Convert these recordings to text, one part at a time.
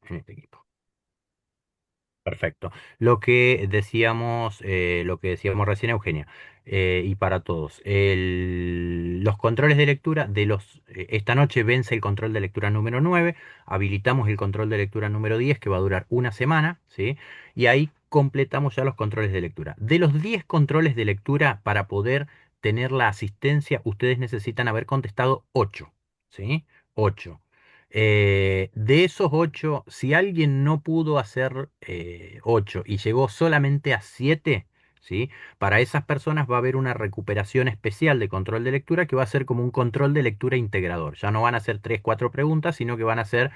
en este equipo. Perfecto. Lo que decíamos recién, Eugenia, y para todos. Los controles de lectura esta noche vence el control de lectura número 9. Habilitamos el control de lectura número 10 que va a durar una semana, ¿sí? Y ahí completamos ya los controles de lectura. De los 10 controles de lectura, para poder tener la asistencia, ustedes necesitan haber contestado 8, ¿sí? 8. De esos 8, si alguien no pudo hacer 8 y llegó solamente a 7, ¿sí? Para esas personas va a haber una recuperación especial de control de lectura que va a ser como un control de lectura integrador. Ya no van a ser 3, 4 preguntas, sino que van a ser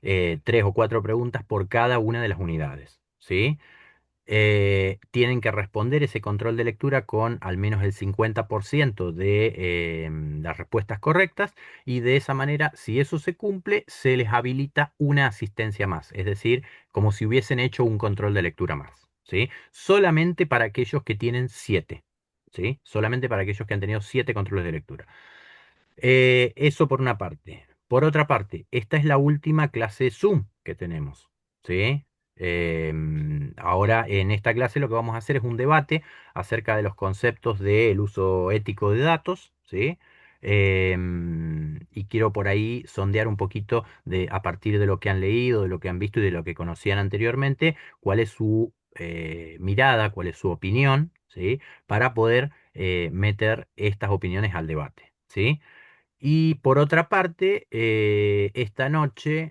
3 o 4 preguntas por cada una de las unidades, ¿sí? Tienen que responder ese control de lectura con al menos el 50% de las respuestas correctas, y de esa manera, si eso se cumple, se les habilita una asistencia más, es decir, como si hubiesen hecho un control de lectura más, ¿sí? Solamente para aquellos que tienen 7, ¿sí? Solamente para aquellos que han tenido 7 controles de lectura. Eso por una parte. Por otra parte, esta es la última clase Zoom que tenemos, ¿sí? Ahora en esta clase lo que vamos a hacer es un debate acerca de los conceptos del uso ético de datos, ¿sí? Y quiero por ahí sondear un poquito a partir de lo que han leído, de lo que han visto y de lo que conocían anteriormente, cuál es su mirada, cuál es su opinión, ¿sí? Para poder meter estas opiniones al debate, ¿sí? Y por otra parte, entre esta noche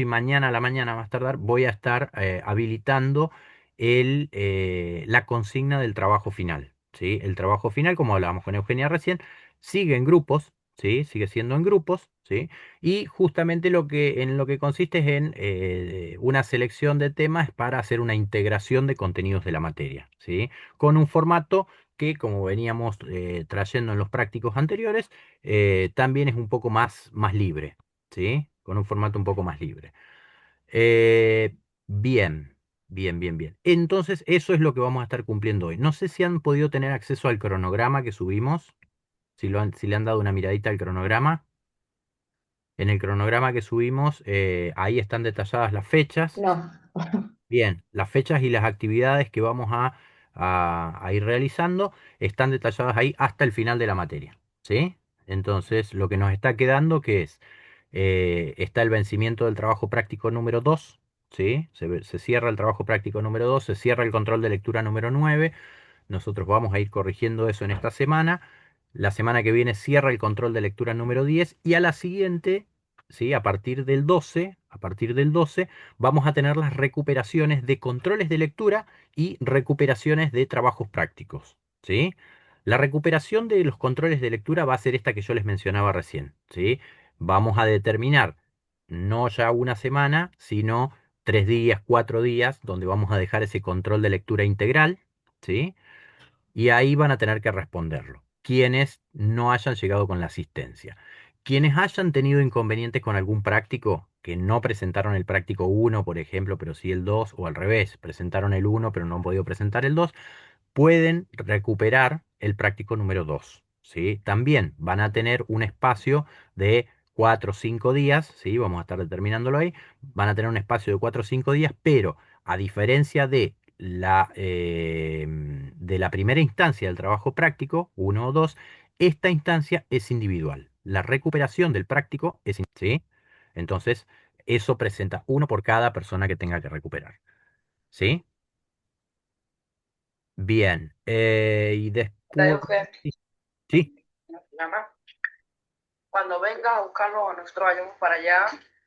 y mañana a la mañana más tardar, voy a estar habilitando la consigna del trabajo final, ¿sí? El trabajo final, como hablábamos con Eugenia recién, sigue en grupos, ¿sí? Sigue siendo en grupos, ¿sí? Y justamente en lo que consiste es en una selección de temas para hacer una integración de contenidos de la materia, ¿sí? Con un formato que, como veníamos trayendo en los prácticos anteriores, también es un poco más libre, ¿sí? Con un formato un poco más libre. Eh, bien, bien. Entonces, eso es lo que vamos a estar cumpliendo hoy. No sé si han podido tener acceso al cronograma que subimos, si le han dado una miradita al cronograma. En el cronograma que subimos, ahí están detalladas las fechas. No. Bien, las fechas y las actividades que vamos a ir realizando están detalladas ahí hasta el final de la materia, ¿sí? Entonces, lo que nos está quedando, que es, está el vencimiento del trabajo práctico número 2, ¿sí? Se cierra el trabajo práctico número 2, se cierra el control de lectura número 9. Nosotros vamos a ir corrigiendo eso en esta semana. La semana que viene cierra el control de lectura número 10 y a la siguiente, ¿sí? A partir del 12 vamos a tener las recuperaciones de controles de lectura y recuperaciones de trabajos prácticos, ¿sí? La recuperación de los controles de lectura va a ser esta que yo les mencionaba recién, ¿sí? Vamos a determinar no ya una semana, sino 3 días, 4 días, donde vamos a dejar ese control de lectura integral, ¿sí? Y ahí van a tener que responderlo. Quienes no hayan llegado con la asistencia. Quienes hayan tenido inconvenientes con algún práctico, que no presentaron el práctico uno, por ejemplo, pero sí el 2, o al revés, presentaron el uno pero no han podido presentar el 2, pueden recuperar el práctico número 2, ¿sí? También van a tener un espacio de 4 o 5 días, ¿sí? Vamos a estar determinándolo ahí. Van a tener un espacio de 4 o 5 días, pero a diferencia de la primera instancia del trabajo práctico, uno o 2, esta instancia es individual. La recuperación del práctico es individual, ¿sí? Entonces, eso presenta uno por cada persona que tenga que recuperar, ¿sí? Bien, y Te después, digo que sí, sí, nada, cuando venga a buscarlo a nosotros vayamos para allá,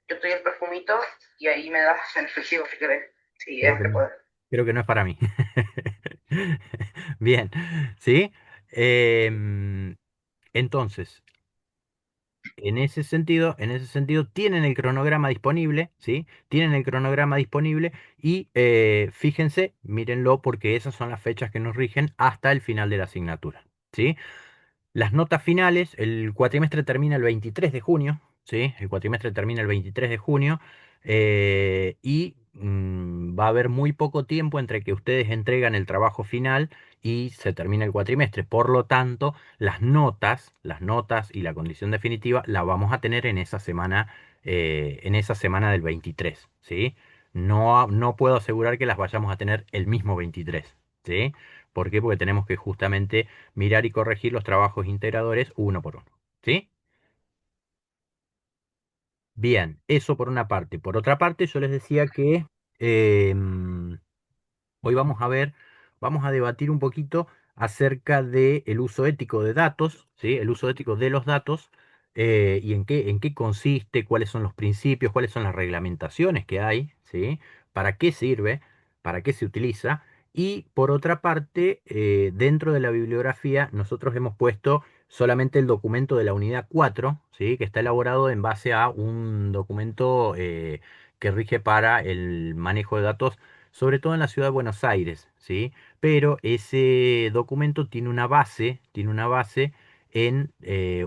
yo te doy el perfumito y ahí me das en efectivo si querés. Sí, creo es que que no, puedes. creo que no es para mí. Bien, ¿sí? Entonces, en ese sentido, tienen el cronograma disponible, ¿sí? Tienen el cronograma disponible y fíjense, mírenlo porque esas son las fechas que nos rigen hasta el final de la asignatura, ¿sí? Las notas finales, el cuatrimestre termina el 23 de junio, ¿sí? El cuatrimestre termina el 23 de junio, y va a haber muy poco tiempo entre que ustedes entregan el trabajo final y se termina el cuatrimestre. Por lo tanto, las notas y la condición definitiva la vamos a tener en esa semana, en esa semana del 23, ¿sí? No, no puedo asegurar que las vayamos a tener el mismo 23, ¿sí? ¿Por qué? Porque tenemos que justamente mirar y corregir los trabajos integradores uno por uno, ¿sí? Bien, eso por una parte. Por otra parte, yo les decía que hoy vamos a ver, vamos a debatir un poquito acerca del uso ético de datos, ¿sí? El uso ético de los datos y en qué consiste, cuáles son los principios, cuáles son las reglamentaciones que hay, ¿sí? ¿Para qué sirve? ¿Para qué se utiliza? Y por otra parte, dentro de la bibliografía, nosotros hemos puesto solamente el documento de la unidad 4, ¿sí? Que está elaborado en base a un documento que rige para el manejo de datos sobre todo en la ciudad de Buenos Aires, ¿sí? Pero ese documento tiene una base en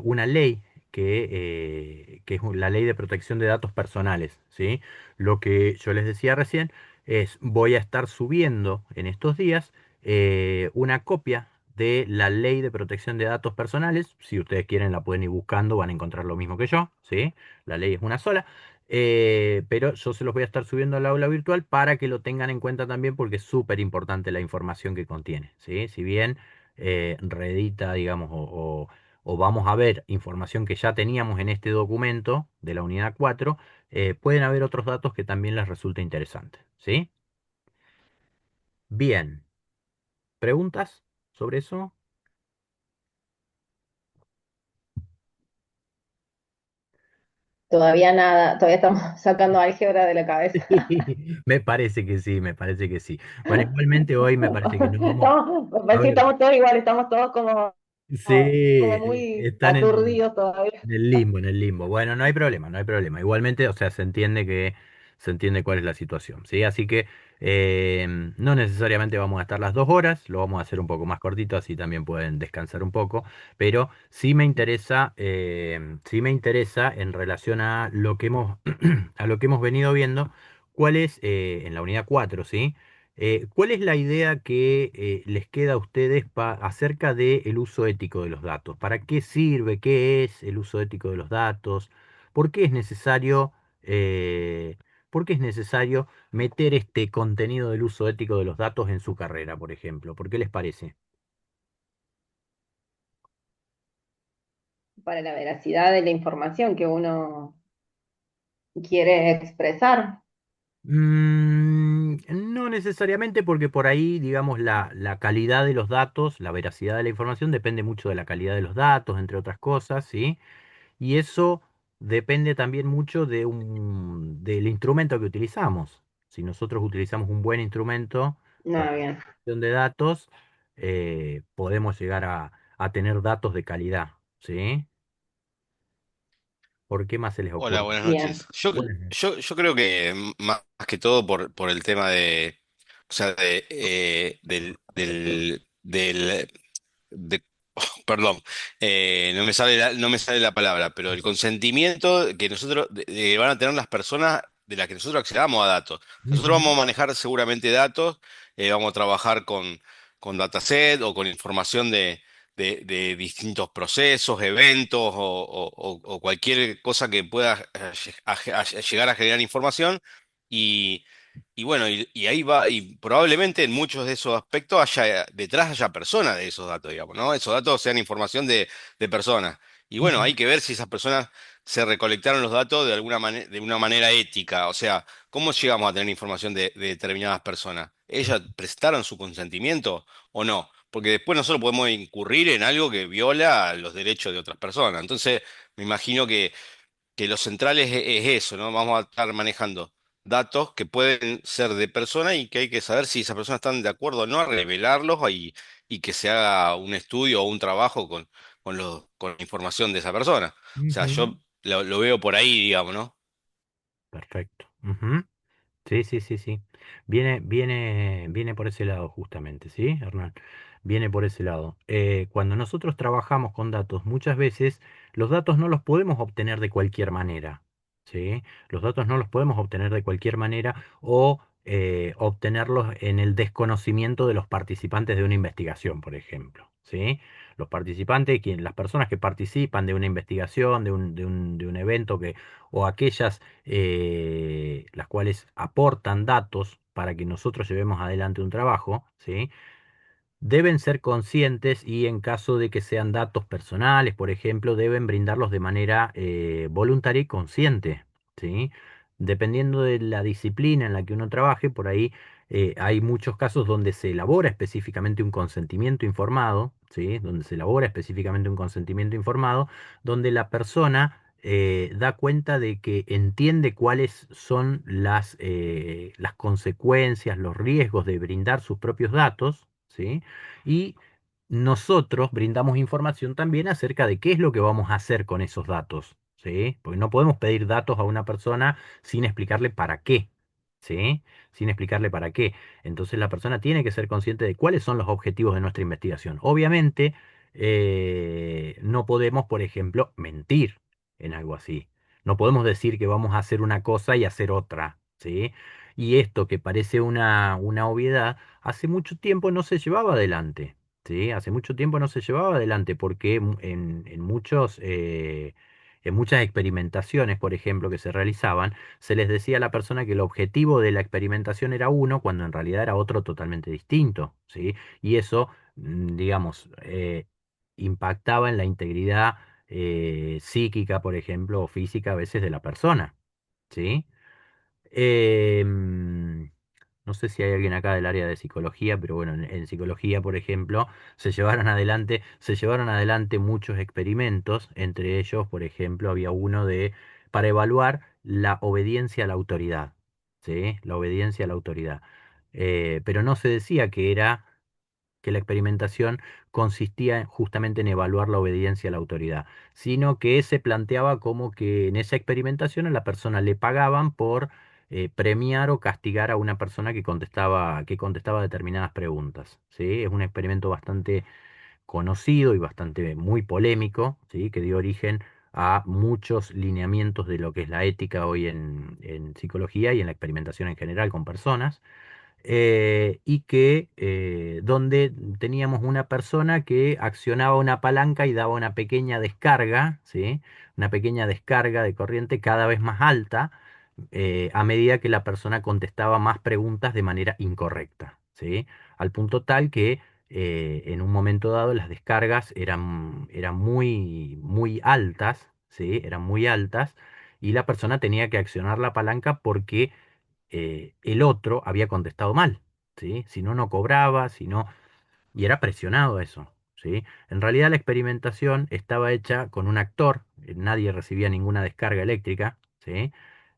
una ley que es la ley de protección de datos personales, ¿sí? Lo que yo les decía recién es, voy a estar subiendo en estos días una copia de la ley de protección de datos personales. Si ustedes quieren la pueden ir buscando, van a encontrar lo mismo que yo, ¿sí? La ley es una sola. Pero yo se los voy a estar subiendo al aula virtual para que lo tengan en cuenta también porque es súper importante la información que contiene, ¿sí? Si bien reedita, digamos, o vamos a ver información que ya teníamos en este documento de la unidad 4, pueden haber otros datos que también les resulte interesante, ¿sí? Bien, ¿preguntas sobre eso? Todavía nada, todavía estamos sacando álgebra de la cabeza. Me parece que sí, me parece que sí. Bueno, igualmente hoy me parece que no vamos Me a parece que ver. estamos todos igual, estamos todos Sí, como muy están aturdidos todavía. en el limbo, en el limbo. Bueno, no hay problema, no hay problema. Igualmente, o sea, se entiende cuál es la situación, ¿sí? Así que no necesariamente vamos a estar las 2 horas, lo vamos a hacer un poco más cortito, así también pueden descansar un poco. Pero sí me interesa en relación a lo que hemos, a lo que hemos venido viendo, cuál es en la unidad 4, ¿sí? ¿Cuál es la idea que les queda a ustedes acerca del uso ético de los datos? ¿Para qué sirve? ¿Qué es el uso ético de los datos? ¿Por qué es necesario, eh, por qué es necesario meter este contenido del uso ético de los datos en su carrera, por ejemplo? ¿Por qué les parece? Para la veracidad de la información que uno quiere expresar. No necesariamente porque por ahí, digamos, la calidad de los datos, la veracidad de la información depende mucho de la calidad de los datos, entre otras cosas, ¿sí? Y eso depende también mucho del instrumento que utilizamos. Si nosotros utilizamos un buen instrumento para Nada, la bien, extracción de datos, podemos llegar a tener datos de calidad, ¿sí? ¿Por qué más se les Hola, ocurre? buenas bien. noches. Yo, Buenas noches. yo creo que más que todo por el tema de, o sea, de, perdón, no me sale la palabra, pero el consentimiento que van a tener las personas de las que nosotros accedamos a datos. Nosotros Ujú, vamos a manejar seguramente datos, vamos a trabajar con dataset o con información de distintos procesos, eventos o cualquier cosa que pueda llegar a generar información. Y, y bueno, y ahí va, y probablemente en muchos de esos aspectos detrás haya personas de esos datos, digamos, ¿no? Esos datos sean información de personas. Y bueno, ujú, hay que ver si esas personas se recolectaron los datos de alguna manera, de una manera ética. O sea, ¿cómo llegamos a tener información de determinadas personas? ¿Ellas prestaron su consentimiento o no? Porque después nosotros podemos incurrir en algo que viola los derechos de otras personas. Entonces, me imagino que lo central es eso, ¿no? Vamos a estar manejando datos que pueden ser de persona y que hay que saber si esas personas están de acuerdo o no a revelarlos y que se haga un estudio o un trabajo con la información de esa persona. O sea, ujú. yo lo veo por ahí, digamos, ¿no? Perfecto. Ujú. Sí, sí, sí, sí. Viene por ese lado justamente, ¿sí, Hernán? Viene por ese lado. Cuando nosotros trabajamos con datos, muchas veces los datos no los podemos obtener de cualquier manera, ¿sí? Los datos no los podemos obtener de cualquier manera o obtenerlos en el desconocimiento de los participantes de una investigación, por ejemplo, ¿sí? Los participantes, las personas que participan de una investigación, de un evento o aquellas las cuales aportan datos para que nosotros llevemos adelante un trabajo, ¿sí? Deben ser conscientes y en caso de que sean datos personales, por ejemplo, deben brindarlos de manera voluntaria y consciente, ¿sí? Dependiendo de la disciplina en la que uno trabaje, por ahí hay muchos casos donde se elabora específicamente un consentimiento informado, ¿sí? Donde se elabora específicamente un consentimiento informado, donde la persona da cuenta de que entiende cuáles son las consecuencias, los riesgos de brindar sus propios datos, ¿sí? Y nosotros brindamos información también acerca de qué es lo que vamos a hacer con esos datos, ¿sí? Porque no podemos pedir datos a una persona sin explicarle para qué, ¿sí? Sin explicarle para qué. Entonces la persona tiene que ser consciente de cuáles son los objetivos de nuestra investigación. Obviamente, no podemos, por ejemplo, mentir en algo así. No podemos decir que vamos a hacer una cosa y hacer otra, ¿sí? Y esto que parece una obviedad, hace mucho tiempo no se llevaba adelante, ¿sí? Hace mucho tiempo no se llevaba adelante porque en muchas experimentaciones, por ejemplo, que se realizaban, se les decía a la persona que el objetivo de la experimentación era uno, cuando en realidad era otro totalmente distinto, ¿sí? Y eso, digamos, impactaba en la integridad psíquica, por ejemplo, o física a veces de la persona, ¿sí? No sé si hay alguien acá del área de psicología, pero bueno, en psicología, por ejemplo, se llevaron adelante muchos experimentos, entre ellos, por ejemplo, había uno para evaluar la obediencia a la autoridad, ¿sí? La obediencia a la autoridad. Pero no se decía que la experimentación consistía justamente en evaluar la obediencia a la autoridad, sino que se planteaba como que en esa experimentación a la persona le pagaban por premiar o castigar a una persona que contestaba determinadas preguntas, ¿sí? Es un experimento bastante conocido y bastante muy polémico, ¿sí? Que dio origen a muchos lineamientos de lo que es la ética hoy en psicología y en la experimentación en general con personas y que donde teníamos una persona que accionaba una palanca y daba una pequeña descarga, ¿sí? Una pequeña descarga de corriente cada vez más alta a medida que la persona contestaba más preguntas de manera incorrecta, ¿sí? Al punto tal que en un momento dado las descargas eran muy altas, ¿sí? Eran muy altas y la persona tenía que accionar la palanca porque el otro había contestado mal, ¿sí? Si no, no cobraba, si no, y era presionado eso, ¿sí? En realidad la experimentación estaba hecha con un actor, nadie recibía ninguna descarga eléctrica, ¿sí?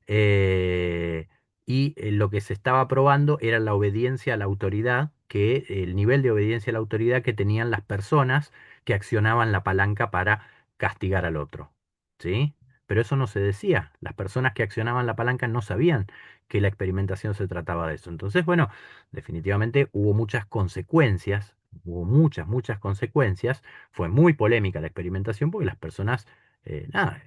Eh, lo que se estaba probando era la obediencia a la autoridad, el nivel de obediencia a la autoridad que tenían las personas que accionaban la palanca para castigar al otro, ¿sí? Pero eso no se decía. Las personas que accionaban la palanca no sabían que la experimentación se trataba de eso. Entonces, bueno, definitivamente hubo muchas consecuencias, hubo muchas consecuencias. Fue muy polémica la experimentación porque las personas nada,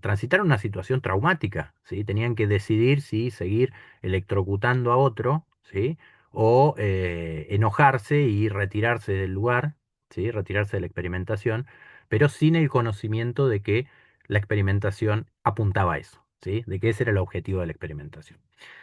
transitaron una situación traumática, ¿sí? Tenían que decidir si seguir electrocutando a otro, ¿sí? O enojarse y retirarse del lugar, ¿sí? Retirarse de la experimentación, pero sin el conocimiento de que la experimentación apuntaba a eso, ¿sí? De que ese era el objetivo de la experimentación.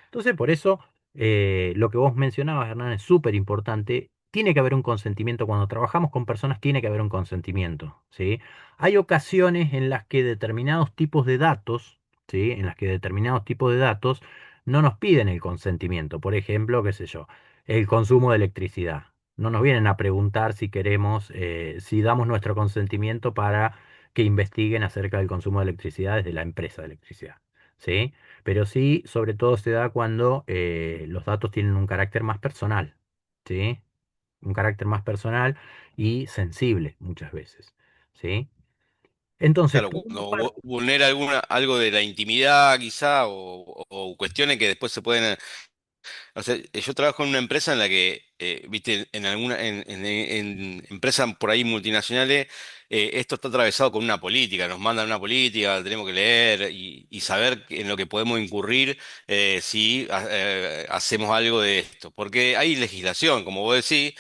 Entonces, por eso, lo que vos mencionabas, Hernán, es súper importante. Tiene que haber un consentimiento. Cuando trabajamos con personas, tiene que haber un consentimiento, ¿sí? Hay ocasiones en las que determinados tipos de datos, ¿sí? En las que determinados tipos de datos no nos piden el consentimiento. Por ejemplo, qué sé yo, el consumo de electricidad. No nos vienen a preguntar si queremos, si damos nuestro consentimiento para que investiguen acerca del consumo de electricidad desde la empresa de electricidad, ¿sí? Pero sí, sobre todo se da cuando los datos tienen un carácter más personal, ¿sí? Un carácter más personal y sensible muchas veces, ¿sí? Entonces, Claro, por una cuando parte, vulnera algo de la intimidad quizá o cuestiones que después se pueden. O sea, yo trabajo en una empresa en la que, viste, en empresas por ahí multinacionales, esto está atravesado con una política, nos mandan una política, tenemos que leer y saber en lo que podemos incurrir si hacemos algo de esto. Porque hay legislación, como vos decís,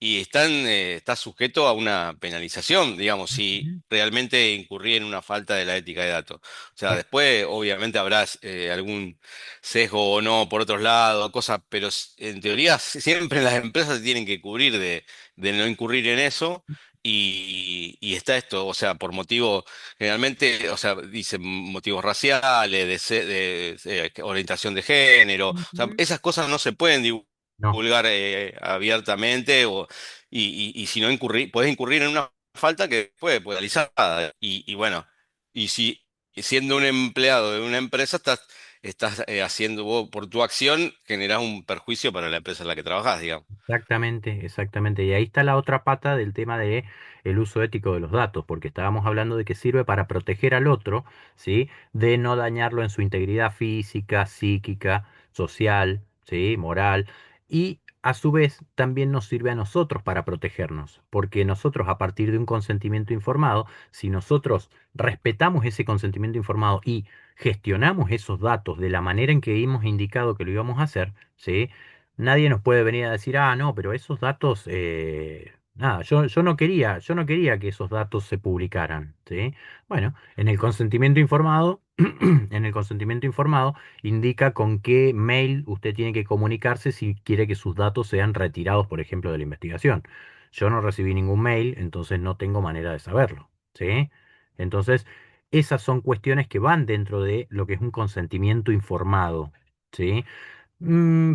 y está sujeto a una penalización, digamos, si Ujú. realmente incurrí en una falta de la ética de datos. O sea, Exact- después obviamente habrá algún sesgo o no por otros lados, cosas, pero en teoría siempre las empresas se tienen que cubrir de no incurrir en eso. Y está esto, o sea, por motivos, generalmente, o sea, dicen motivos raciales, de orientación de género, o sea, Ujú. esas cosas no se pueden No, divulgar abiertamente y si no puedes incurrir en una falta que puede penalizada. Y bueno, y si siendo un empleado de una empresa estás haciendo vos por tu acción, generás un perjuicio para la empresa en la que trabajas, digamos. exactamente, exactamente. Y ahí está la otra pata del tema de el uso ético de los datos, porque estábamos hablando de que sirve para proteger al otro, ¿sí? De no dañarlo en su integridad física, psíquica, social, ¿sí? Moral. Y a su vez también nos sirve a nosotros para protegernos, porque nosotros a partir de un consentimiento informado, si nosotros respetamos ese consentimiento informado y gestionamos esos datos de la manera en que hemos indicado que lo íbamos a hacer, ¿sí? Nadie nos puede venir a decir, ah, no, pero esos datos, nada, yo no quería que esos datos se publicaran, ¿sí? Bueno, en el consentimiento informado, en el consentimiento informado indica con qué mail usted tiene que comunicarse si quiere que sus datos sean retirados, por ejemplo, de la investigación. Yo no recibí ningún mail, entonces no tengo manera de saberlo, ¿sí? Entonces, esas son cuestiones que van dentro de lo que es un consentimiento informado, ¿sí?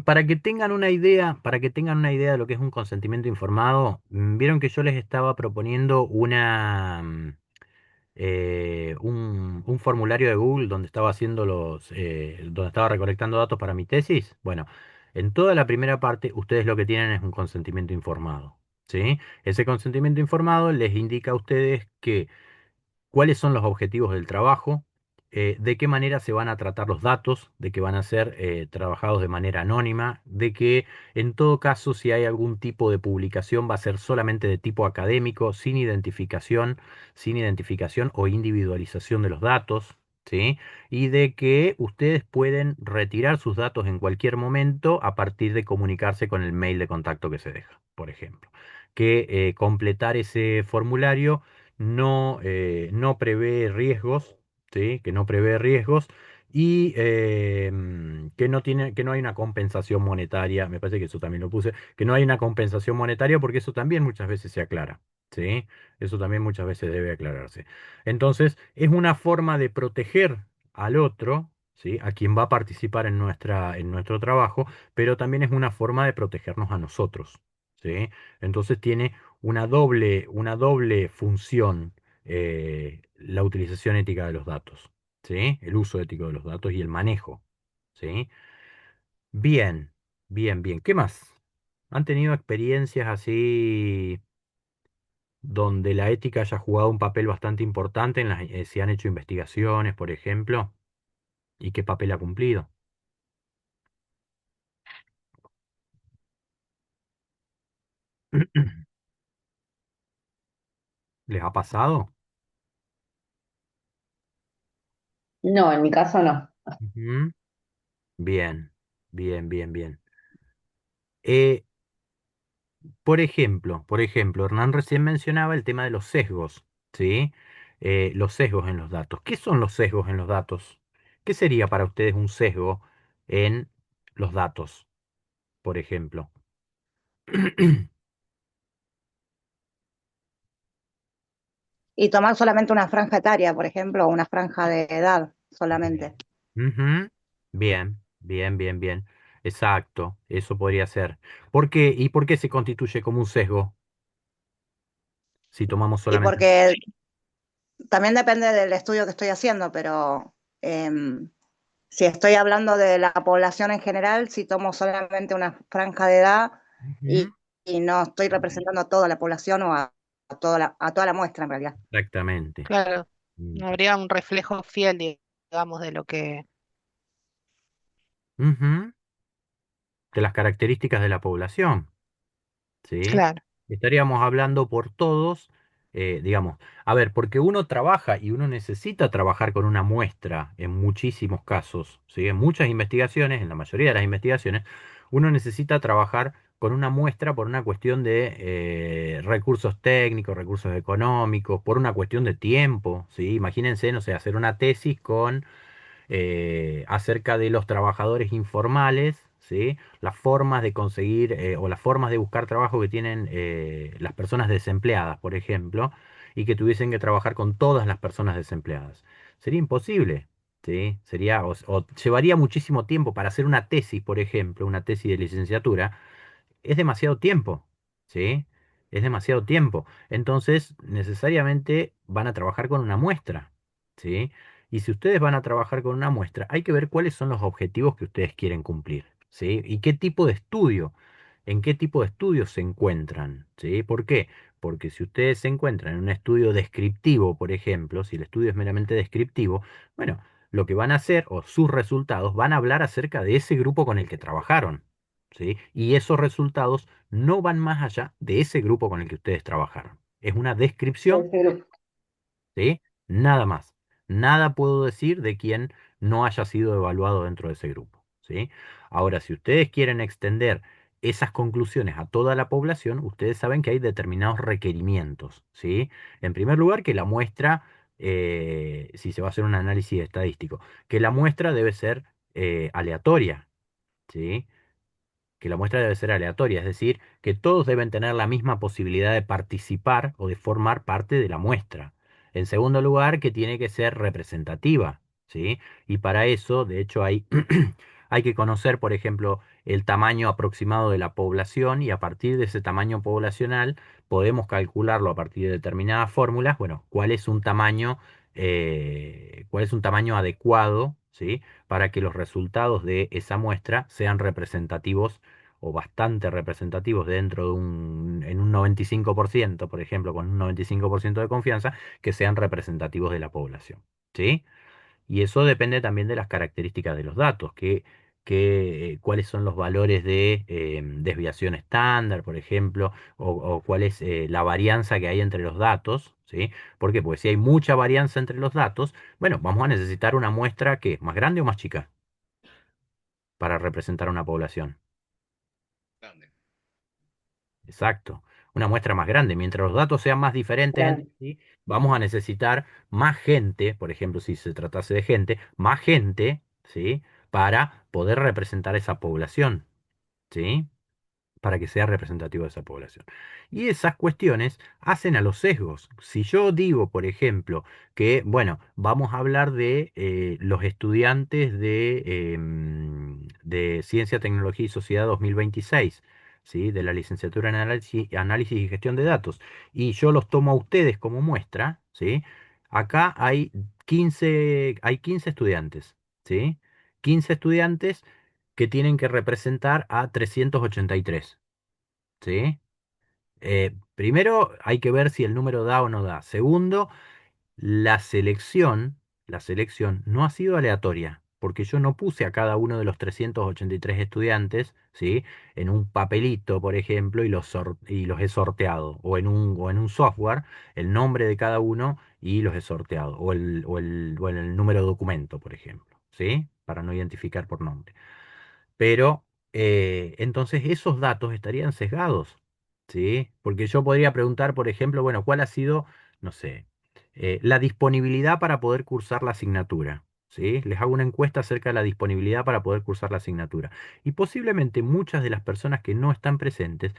Para que tengan una idea, para que tengan una idea de lo que es un consentimiento informado, vieron que yo les estaba proponiendo un formulario de Google donde estaba donde estaba recolectando datos para mi tesis. Bueno, en toda la primera parte, ustedes lo que tienen es un consentimiento informado, ¿sí? Ese consentimiento informado les indica a ustedes que cuáles son los objetivos del trabajo, de qué manera se van a tratar los datos, de que van a ser trabajados de manera anónima, de que en todo caso si hay algún tipo de publicación va a ser solamente de tipo académico, sin identificación o individualización de los datos, ¿sí? Y de que ustedes pueden retirar sus datos en cualquier momento a partir de comunicarse con el mail de contacto que se deja, por ejemplo. Que completar ese formulario no prevé riesgos, ¿sí? Que no prevé riesgos y que no hay una compensación monetaria, me parece que eso también lo puse, que no hay una compensación monetaria porque eso también muchas veces se aclara, ¿sí? Eso también muchas veces debe aclararse. Entonces, es una forma de proteger al otro, ¿sí? A quien va a participar en nuestro trabajo, pero también es una forma de protegernos a nosotros, ¿sí? Entonces tiene una doble función la utilización ética de los datos, ¿sí? El uso ético de los datos y el manejo, ¿sí? Bien, bien, bien. ¿Qué más? ¿Han tenido experiencias así donde la ética haya jugado un papel bastante importante si han hecho investigaciones, por ejemplo? ¿Y qué papel ha cumplido? ¿Les ha pasado? No, en mi caso no. Ujú. Bien, bien, bien, bien. Eh, por ejemplo, Hernán recién mencionaba el tema de los sesgos, ¿sí? Los sesgos en los datos. ¿Qué son los sesgos en los datos? ¿Qué sería para ustedes un sesgo en los datos, por ejemplo? Y tomar solamente una franja etaria, por ejemplo, o una franja de edad solamente. Bien. Ujú. Bien, bien, bien, bien. Exacto, eso podría ser. ¿Por qué? ¿Y por qué se constituye como un sesgo si tomamos Y solamente... porque también depende del estudio que estoy haciendo, pero si estoy hablando de la población en general, si tomo solamente una franja de edad Ujú. y, y no estoy representando a toda la población o a toda la muestra en realidad. Exactamente. Claro, Mm. no habría un reflejo fiel, digamos, de lo que... Ujú. De las características de la población. ¿Sí? Claro. Estaríamos hablando por todos, digamos, a ver, porque uno trabaja y uno necesita trabajar con una muestra en muchísimos casos, ¿sí? En muchas investigaciones, en la mayoría de las investigaciones, uno necesita trabajar con una muestra por una cuestión de recursos técnicos, recursos económicos, por una cuestión de tiempo, ¿sí? Imagínense, no sé, hacer una tesis con acerca de los trabajadores informales, ¿sí? Las formas de conseguir o las formas de buscar trabajo que tienen las personas desempleadas, por ejemplo, y que tuviesen que trabajar con todas las personas desempleadas. Sería imposible, ¿sí? Sería, o llevaría muchísimo tiempo para hacer una tesis, por ejemplo, una tesis de licenciatura es demasiado tiempo, ¿sí? Es demasiado tiempo. Entonces, necesariamente van a trabajar con una muestra, ¿sí? Y si ustedes van a trabajar con una muestra, hay que ver cuáles son los objetivos que ustedes quieren cumplir, ¿sí? Y qué tipo de estudio, en qué tipo de estudios se encuentran, ¿sí? ¿Por qué? Porque si ustedes se encuentran en un estudio descriptivo, por ejemplo, si el estudio es meramente descriptivo, bueno, lo que van a hacer o sus resultados van a hablar acerca de ese grupo con el que trabajaron, ¿sí? Y esos resultados no van más allá de ese grupo con el que ustedes trabajaron. Es una de descripción, ese grupo. ¿sí? Nada más. Nada puedo decir de quien no haya sido evaluado dentro de ese grupo, ¿sí? Ahora, si ustedes quieren extender esas conclusiones a toda la población, ustedes saben que hay determinados requerimientos, ¿sí? En primer lugar, que la muestra, si se va a hacer un análisis estadístico, que la muestra debe ser aleatoria, ¿sí? Que la muestra debe ser aleatoria, es decir, que todos deben tener la misma posibilidad de participar o de formar parte de la muestra. En segundo lugar, que tiene que ser representativa, ¿sí? Y para eso, de hecho, hay, hay que conocer, por ejemplo, el tamaño aproximado de la población y a partir de ese tamaño poblacional podemos calcularlo a partir de determinadas fórmulas, bueno, cuál es un tamaño adecuado, ¿sí? Para que los resultados de esa muestra sean representativos o bastante representativos dentro de en un 95%, por ejemplo, con un 95% de confianza, que sean representativos de la población, ¿sí? Y eso depende también de las características de los datos, cuáles son los valores de desviación estándar, por ejemplo, o cuál es la varianza que hay entre los datos, ¿sí? ¿Por qué? Porque si hay mucha varianza entre los datos, bueno, vamos a necesitar una muestra que más grande o más chica para representar una población. Grande. Exacto. Una muestra más grande. Mientras los datos sean más diferentes entre Grande. sí, vamos a necesitar más gente, por ejemplo, si se tratase de gente, más gente, ¿sí? Para poder representar esa población, ¿sí? Para que sea representativo de esa población. Y esas cuestiones hacen a los sesgos. Si yo digo, por ejemplo, que, bueno, vamos a hablar de los estudiantes de Ciencia, Tecnología y Sociedad 2026, ¿sí? De la licenciatura en análisis y gestión de datos, y yo los tomo a ustedes como muestra, ¿sí? Acá hay 15 estudiantes, ¿sí? 15 estudiantes que tienen que representar a 383, ¿sí? Primero hay que ver si el número da o no da. Segundo, la selección, la selección no ha sido aleatoria, porque yo no puse a cada uno de los 383 estudiantes, ¿sí? En un papelito, por ejemplo, y los he sorteado, o en un software, el nombre de cada uno y los he sorteado, o en el número de documento, por ejemplo, ¿sí? Para no identificar por nombre. Pero entonces esos datos estarían sesgados, ¿sí? Porque yo podría preguntar, por ejemplo, bueno, ¿cuál ha sido, no sé, la disponibilidad para poder cursar la asignatura? ¿Sí? Les hago una encuesta acerca de la disponibilidad para poder cursar la asignatura. Y posiblemente muchas de las personas que no están presentes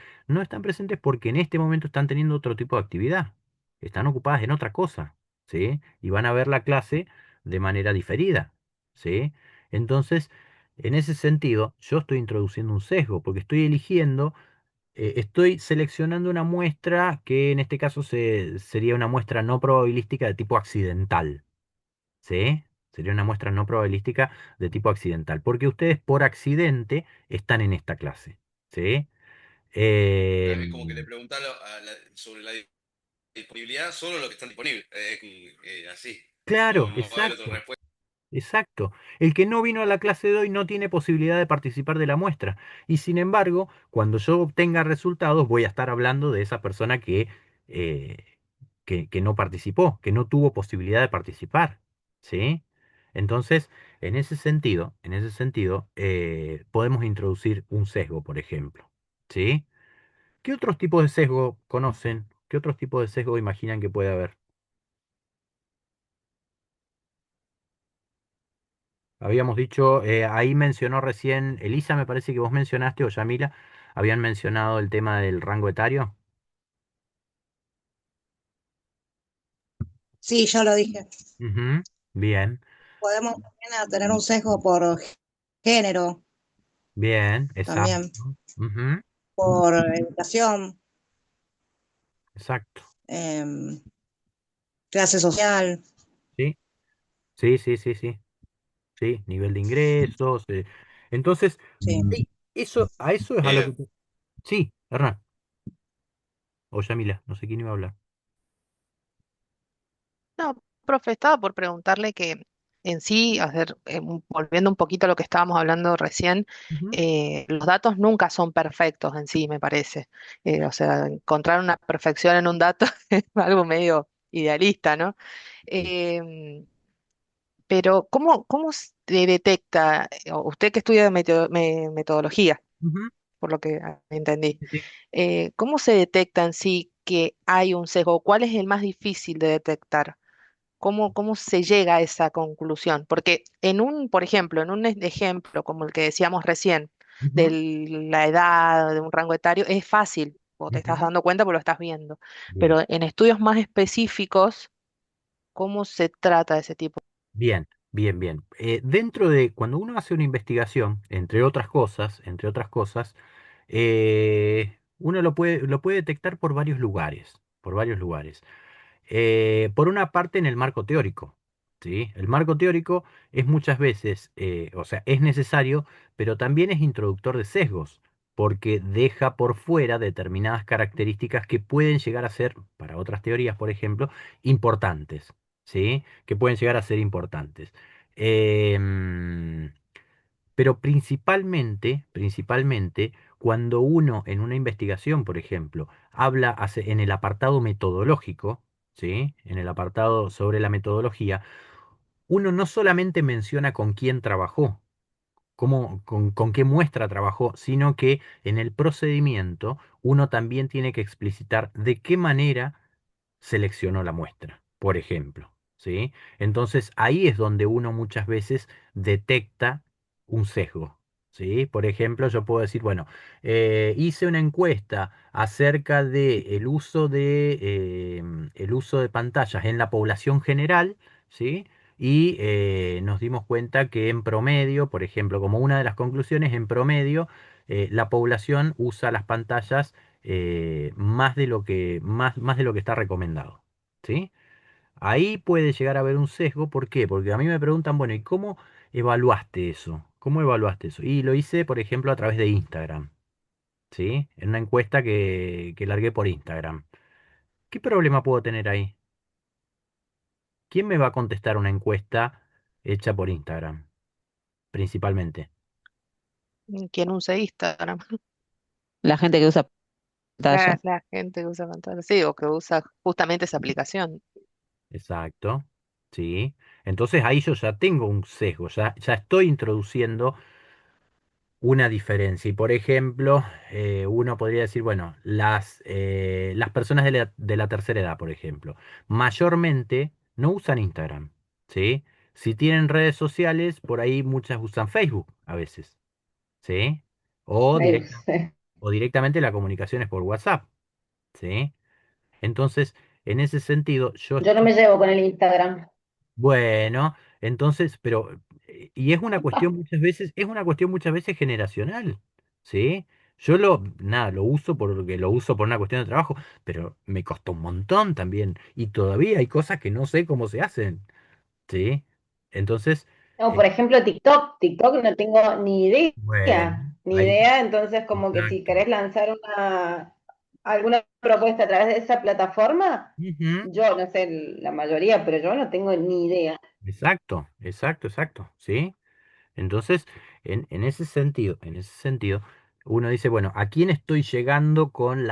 porque en este momento están teniendo otro tipo de actividad. Están ocupadas en otra cosa, ¿sí? Y van a ver la clase de manera diferida, ¿sí? Entonces, en ese sentido, yo estoy introduciendo un sesgo porque estoy eligiendo, estoy seleccionando una muestra que en este caso sería una muestra no probabilística de tipo accidental, ¿sí? Sería una muestra no probabilística de tipo accidental, porque ustedes por accidente están en esta clase, ¿sí? Claro, es como que le Em, preguntan sobre la disponibilidad solo lo que están disponibles. Así. claro, No va a haber otra exacto. respuesta. Exacto. El que no vino a la clase de hoy no tiene posibilidad de participar de la muestra. Y sin embargo, cuando yo obtenga resultados, voy a estar hablando de esa persona eh, que no participó, que no tuvo posibilidad de participar. ¿Sí? Entonces, en ese sentido, podemos introducir un sesgo, por ejemplo. ¿sí? ¿Qué otros tipos de sesgo conocen? ¿Qué otros tipos de sesgo imaginan que puede haber? Habíamos dicho, ahí mencionó recién, Elisa, me parece que vos mencionaste, o Yamila, habían mencionado el tema del rango etario. Sí, yo lo dije. Ujú, bien, Podemos también tener un sesgo por género, bien, exacto. también, Ujú, por educación, exacto. em, clase social, Sí, sí, sí, sí, sí, sí, nivel de ingresos. Entonces, sí. eso, a eso es a lo Eh, que... Sí, Hernán, o Yamila, no sé quién iba a hablar. No, profe, estaba por preguntarle que en sí, volviendo un poquito a lo que estábamos hablando recién, Ujú, los datos nunca son perfectos en sí, me parece. O sea, encontrar una perfección en un dato es algo medio idealista, ¿no? sí. Em, pero ¿cómo se detecta, o usted que estudia metodología, Ujú, por lo que entendí, sí, sí. cómo se detecta en sí que hay un sesgo? ¿Cuál es el más difícil de detectar? ¿Cómo se llega a esa conclusión? Porque por ejemplo, en un ejemplo como el que decíamos recién, de Ujú, la edad, de un rango etario, es fácil, o te estás ujú, dando cuenta porque lo estás viendo. bien. Pero en estudios más específicos, ¿cómo se trata ese tipo? Bien, bien, bien. Dentro de cuando uno hace una investigación, entre otras cosas, uno lo puede detectar por varios lugares, por varios lugares. Por una parte en el marco teórico, ¿sí? El marco teórico es muchas veces, o sea, es necesario, pero también es introductor de sesgos, porque deja por fuera determinadas características que pueden llegar a ser, para otras teorías, por ejemplo, importantes, ¿sí? Que pueden llegar a ser importantes. Em, pero principalmente, cuando uno en una investigación, por ejemplo, en el apartado metodológico, ¿sí? En el apartado sobre la metodología, uno no solamente menciona con quién trabajó, con qué muestra trabajó, sino que en el procedimiento uno también tiene que explicitar de qué manera seleccionó la muestra, por ejemplo, ¿sí? Entonces ahí es donde uno muchas veces detecta un sesgo, ¿sí? Por ejemplo, yo puedo decir, bueno, hice una encuesta acerca de el uso de pantallas en la población general, ¿sí? Y nos dimos cuenta que en promedio, por ejemplo, como una de las conclusiones, en promedio, la población usa las pantallas más de lo que está recomendado. ¿Sí? Ahí puede llegar a haber un sesgo. ¿Por qué? Porque a mí me preguntan, bueno, ¿y cómo evaluaste eso? ¿Cómo evaluaste eso? Y lo hice, por ejemplo, a través de Instagram. ¿Sí? En una encuesta que largué por Instagram. ¿Qué problema puedo tener ahí? ¿Quién me va a contestar una encuesta hecha por Instagram? Principalmente. ¿Quién usa Instagram? La gente que usa pantalla. La gente que usa pantalla, sí, o que usa justamente esa aplicación. Exacto. ¿Sí? Entonces ahí yo ya tengo un sesgo, ya estoy introduciendo una diferencia. Y por ejemplo, uno podría decir, bueno, las personas de la tercera edad, por ejemplo, mayormente no usan Instagram, ¿sí? Si tienen redes sociales, por ahí muchas usan Facebook a veces, ¿sí? O, Ay, directa- sí. o directamente la comunicación es por WhatsApp, ¿sí? Entonces, en ese sentido, yo Yo no me llevo con el Instagram. bueno, entonces, pero, y es una cuestión muchas veces, es una cuestión muchas veces generacional, ¿sí? Nada, lo uso porque lo uso por una cuestión de trabajo, pero me costó un montón también, y todavía hay cosas que no sé cómo se hacen, ¿sí? Entonces, No, eh, por ejemplo, TikTok. TikTok no tengo ni bueno, idea, ni ahí, idea. Entonces, como que si exacto. querés lanzar alguna propuesta a través de esa plataforma, Ujú, yo no sé la mayoría, pero yo no tengo ni idea. exacto, exacto, exacto, ¿sí? Entonces, en ese sentido, uno dice, bueno, ¿a quién estoy llegando con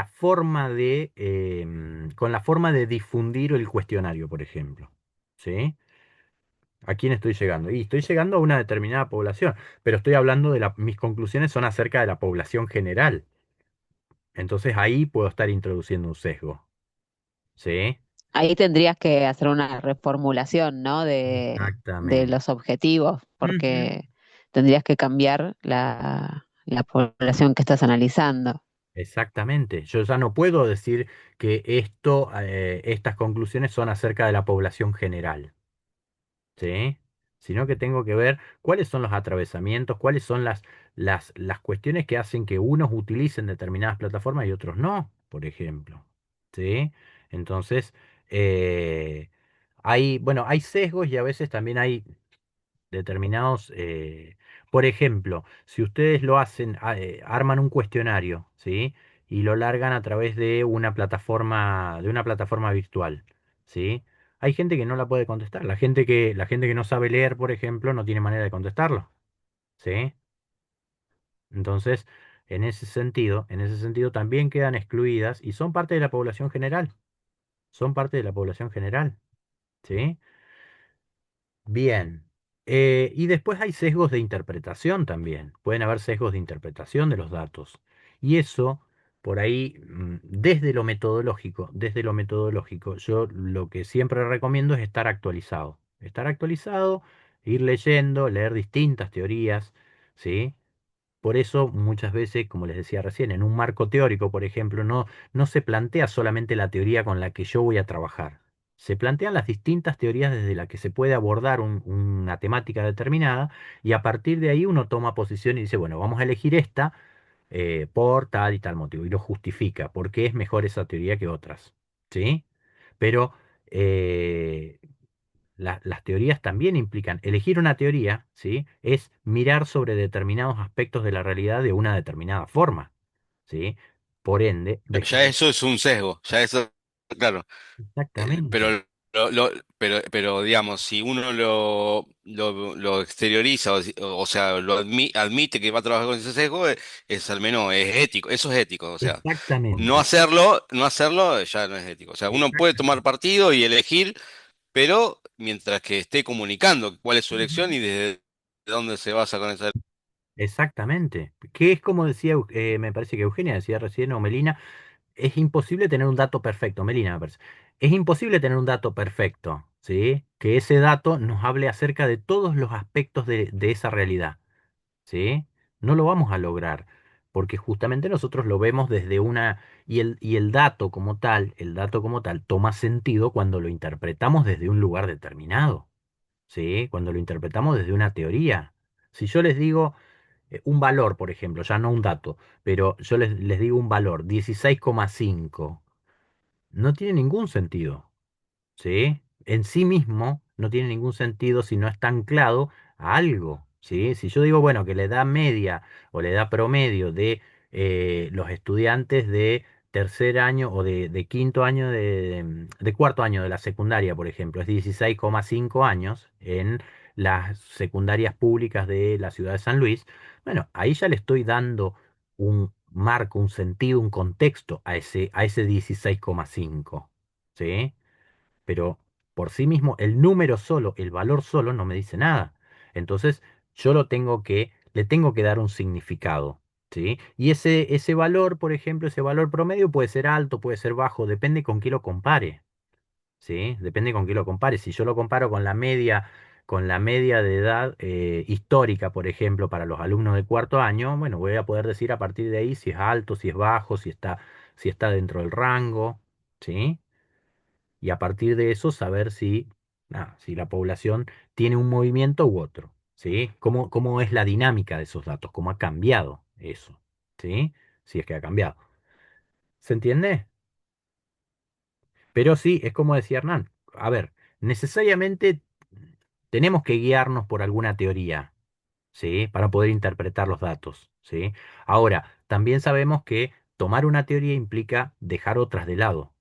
con la forma de difundir el cuestionario, por ejemplo? ¿Sí? ¿A quién estoy llegando? Y estoy llegando a una determinada población, pero estoy hablando mis conclusiones son acerca de la población general, Entonces ahí puedo estar introduciendo un sesgo, ¿sí? Ahí tendrías que hacer una reformulación, ¿no? De Exactamente. los objetivos, Ujú. porque tendrías que cambiar la población que estás analizando. Exactamente. Yo ya no puedo decir que estas conclusiones son acerca de la población general, ¿sí? Sino que tengo que ver cuáles son los atravesamientos, cuáles son las cuestiones que hacen que unos utilicen determinadas plataformas y otros no, por ejemplo, ¿sí? Entonces, eh, bueno, hay sesgos y a veces también hay determinados, por ejemplo, si ustedes lo hacen, arman un cuestionario, ¿sí? Y lo largan a través de una plataforma virtual, ¿sí? Hay gente que no la puede contestar. La gente que no sabe leer, por ejemplo, no tiene manera de contestarlo, ¿sí? Entonces, en ese sentido también quedan excluidas y son parte de la población general. Son parte de la población general, ¿sí? Bien. Y después hay sesgos de interpretación también. Pueden haber sesgos de interpretación de los datos. Y eso, por ahí, desde lo metodológico, yo lo que siempre recomiendo es estar actualizado. Estar actualizado, ir leyendo, leer distintas teorías, ¿sí? Por eso muchas veces, como les decía recién, en un marco teórico, por ejemplo, no se plantea solamente la teoría con la que yo voy a trabajar. Se plantean las distintas teorías desde las que se puede abordar una temática determinada y a partir de ahí uno toma posición y dice, bueno, vamos a elegir esta por tal y tal motivo y lo justifica, porque es mejor esa teoría que otras. ¿Sí? Pero eh, las teorías también implican, elegir una teoría, ¿sí? Es mirar sobre determinados aspectos de la realidad de una determinada forma, ¿sí? Por ende, Ya dejar... eso es un sesgo, ya eso, claro. Exactamente, Pero, pero digamos, si uno lo exterioriza, o sea, admite que va a trabajar con ese sesgo, es al menos es ético, eso es ético, o sea, no exactamente, hacerlo, no hacerlo ya no es ético. O sea, uno puede tomar exactamente. partido y elegir, pero mientras que esté comunicando cuál es su elección Ujú. y desde dónde se basa con esa. Exactamente. Que es como decía, me parece que Eugenia decía recién, o Melina, es imposible tener un dato perfecto, Melina me parece. Es imposible tener un dato perfecto, ¿sí? Que ese dato nos hable acerca de todos los aspectos de esa realidad. ¿Sí? No lo vamos a lograr, porque justamente nosotros lo vemos desde una... Y el dato como tal toma sentido cuando lo interpretamos desde un lugar determinado, ¿sí? Cuando lo interpretamos desde una teoría. Si yo les digo un valor, por ejemplo, ya no un dato, pero yo les digo un valor, 16,5, no tiene ningún sentido. ¿Sí? En sí mismo no tiene ningún sentido si no está anclado a algo, ¿sí? Si yo digo, bueno, que la edad media o la edad promedio de los estudiantes de tercer año o de quinto año de cuarto año de la secundaria, por ejemplo, es 16,5 años en las secundarias públicas de la ciudad de San Luis, bueno, ahí ya le estoy dando un marco, un sentido, un contexto a ese 16,5, ¿sí? Pero por sí mismo el número solo, el valor solo no me dice nada. Entonces yo le tengo que dar un significado, ¿sí? Y ese valor, por ejemplo, ese valor promedio puede ser alto, puede ser bajo, depende con qué lo compare, ¿sí? Depende con qué lo compare. Si yo lo comparo con la media de edad histórica, por ejemplo, para los alumnos de cuarto año, bueno, voy a poder decir a partir de ahí si es alto, si es bajo, si está dentro del rango, ¿sí? Y a partir de eso saber si la población tiene un movimiento u otro, ¿sí? ¿Cómo es la dinámica de esos datos? ¿Cómo ha cambiado eso? ¿Sí? Si es que ha cambiado. ¿Se entiende? Pero sí, es como decía Hernán. A ver, necesariamente tenemos que guiarnos por alguna teoría, ¿sí? Para poder interpretar los datos, ¿sí? Ahora, también sabemos que tomar una teoría implica dejar otras de lado.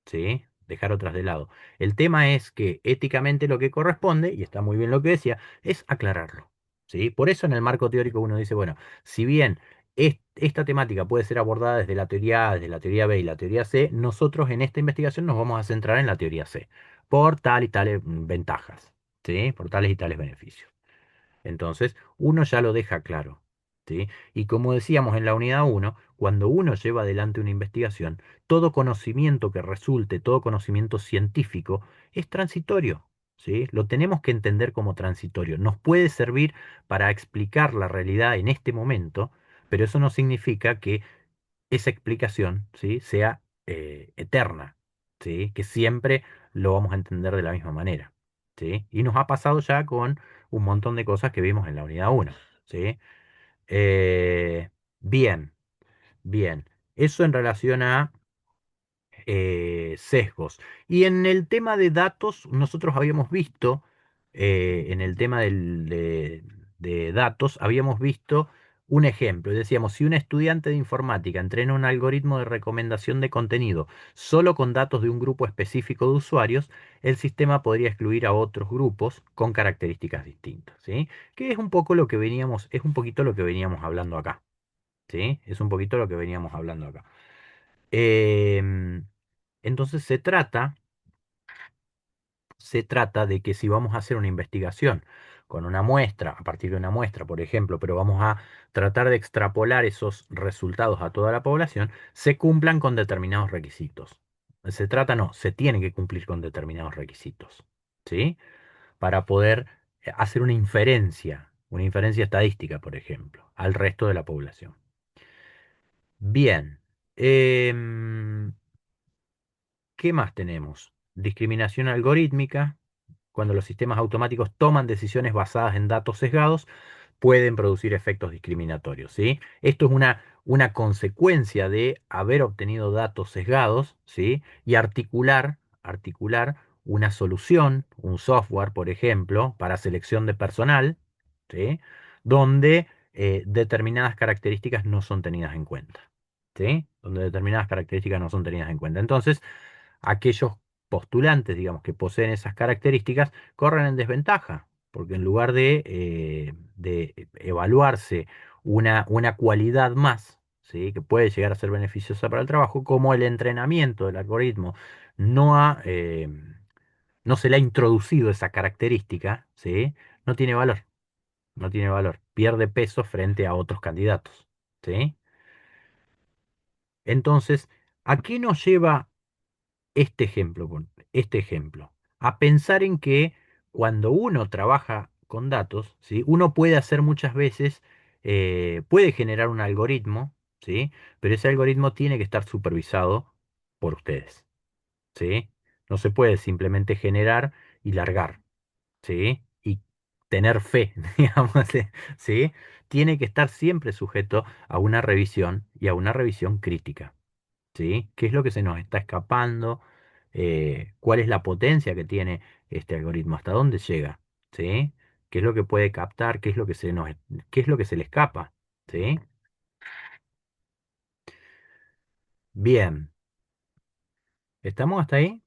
¿Sí? Dejar otras de lado. El tema es que éticamente lo que corresponde, y está muy bien lo que decía, es aclararlo. ¿Sí? Por eso en el marco teórico uno dice, bueno, si bien esta temática puede ser abordada desde la teoría A, desde la teoría B y la teoría C, nosotros en esta investigación nos vamos a centrar en la teoría C, por tal y tales ventajas, ¿sí? Por tales y tales beneficios. Entonces, uno ya lo deja claro. ¿sí? Y como decíamos en la unidad uno, cuando uno lleva adelante una investigación, todo conocimiento que resulte, todo conocimiento científico, es transitorio. ¿Sí? Lo tenemos que entender como transitorio. Nos puede servir para explicar la realidad en este momento, pero eso no significa que esa explicación, ¿sí? sea eterna, ¿sí? Que siempre lo vamos a entender de la misma manera. ¿Sí? Y nos ha pasado ya con un montón de cosas que vimos en la unidad uno. ¿Sí? Eh, bien, bien. Eso en relación a sesgos. Y en el tema de datos, nosotros habíamos visto, en el tema de datos, habíamos visto un ejemplo. Y decíamos, si un estudiante de informática entrena un algoritmo de recomendación de contenido solo con datos de un grupo específico de usuarios, el sistema podría excluir a otros grupos con características distintas, ¿sí? Que es un poco lo que veníamos, es un poquito lo que veníamos hablando acá, ¿sí? Es un poquito lo que veníamos hablando acá. Em, entonces se trata de que si vamos a hacer una investigación con una muestra, a partir de una muestra, por ejemplo, pero vamos a tratar de extrapolar esos resultados a toda la población, se cumplan con determinados requisitos. No, se tiene que cumplir con determinados requisitos, ¿sí? Para poder hacer una inferencia estadística, por ejemplo, al resto de la población. Bien. ¿Qué más tenemos? Discriminación algorítmica. Cuando los sistemas automáticos toman decisiones basadas en datos sesgados, pueden producir efectos discriminatorios, ¿sí? Esto es una consecuencia de haber obtenido datos sesgados, ¿sí? Y articular una solución, un software, por ejemplo, para selección de personal, ¿sí? Donde determinadas características no son tenidas en cuenta, ¿sí? Donde determinadas características no son tenidas en cuenta. Entonces, aquellos postulantes, digamos, que poseen esas características, corren en desventaja, porque en lugar de evaluarse una cualidad más, ¿sí? Que puede llegar a ser beneficiosa para el trabajo, como el entrenamiento del algoritmo no ha, eh, no se le ha introducido esa característica, ¿sí? No tiene valor, no tiene valor, pierde peso frente a otros candidatos, ¿sí? Entonces, ¿a qué nos lleva este ejemplo, a pensar en que cuando uno trabaja con datos, ¿sí? Uno puede hacer muchas veces, puede generar un algoritmo, ¿sí? Pero ese algoritmo tiene que estar supervisado por ustedes, ¿sí? No se puede simplemente generar y largar, ¿sí? Y tener fe, digamos, ¿sí? Tiene que estar siempre sujeto a una revisión y a una revisión crítica. ¿Sí? ¿Qué es lo que se nos está escapando? ¿Cuál es la potencia que tiene este algoritmo? ¿Hasta dónde llega? ¿Sí? ¿Qué es lo que puede captar? ¿Qué es lo que se le escapa? ¿Sí? Bien. ¿Estamos hasta ahí?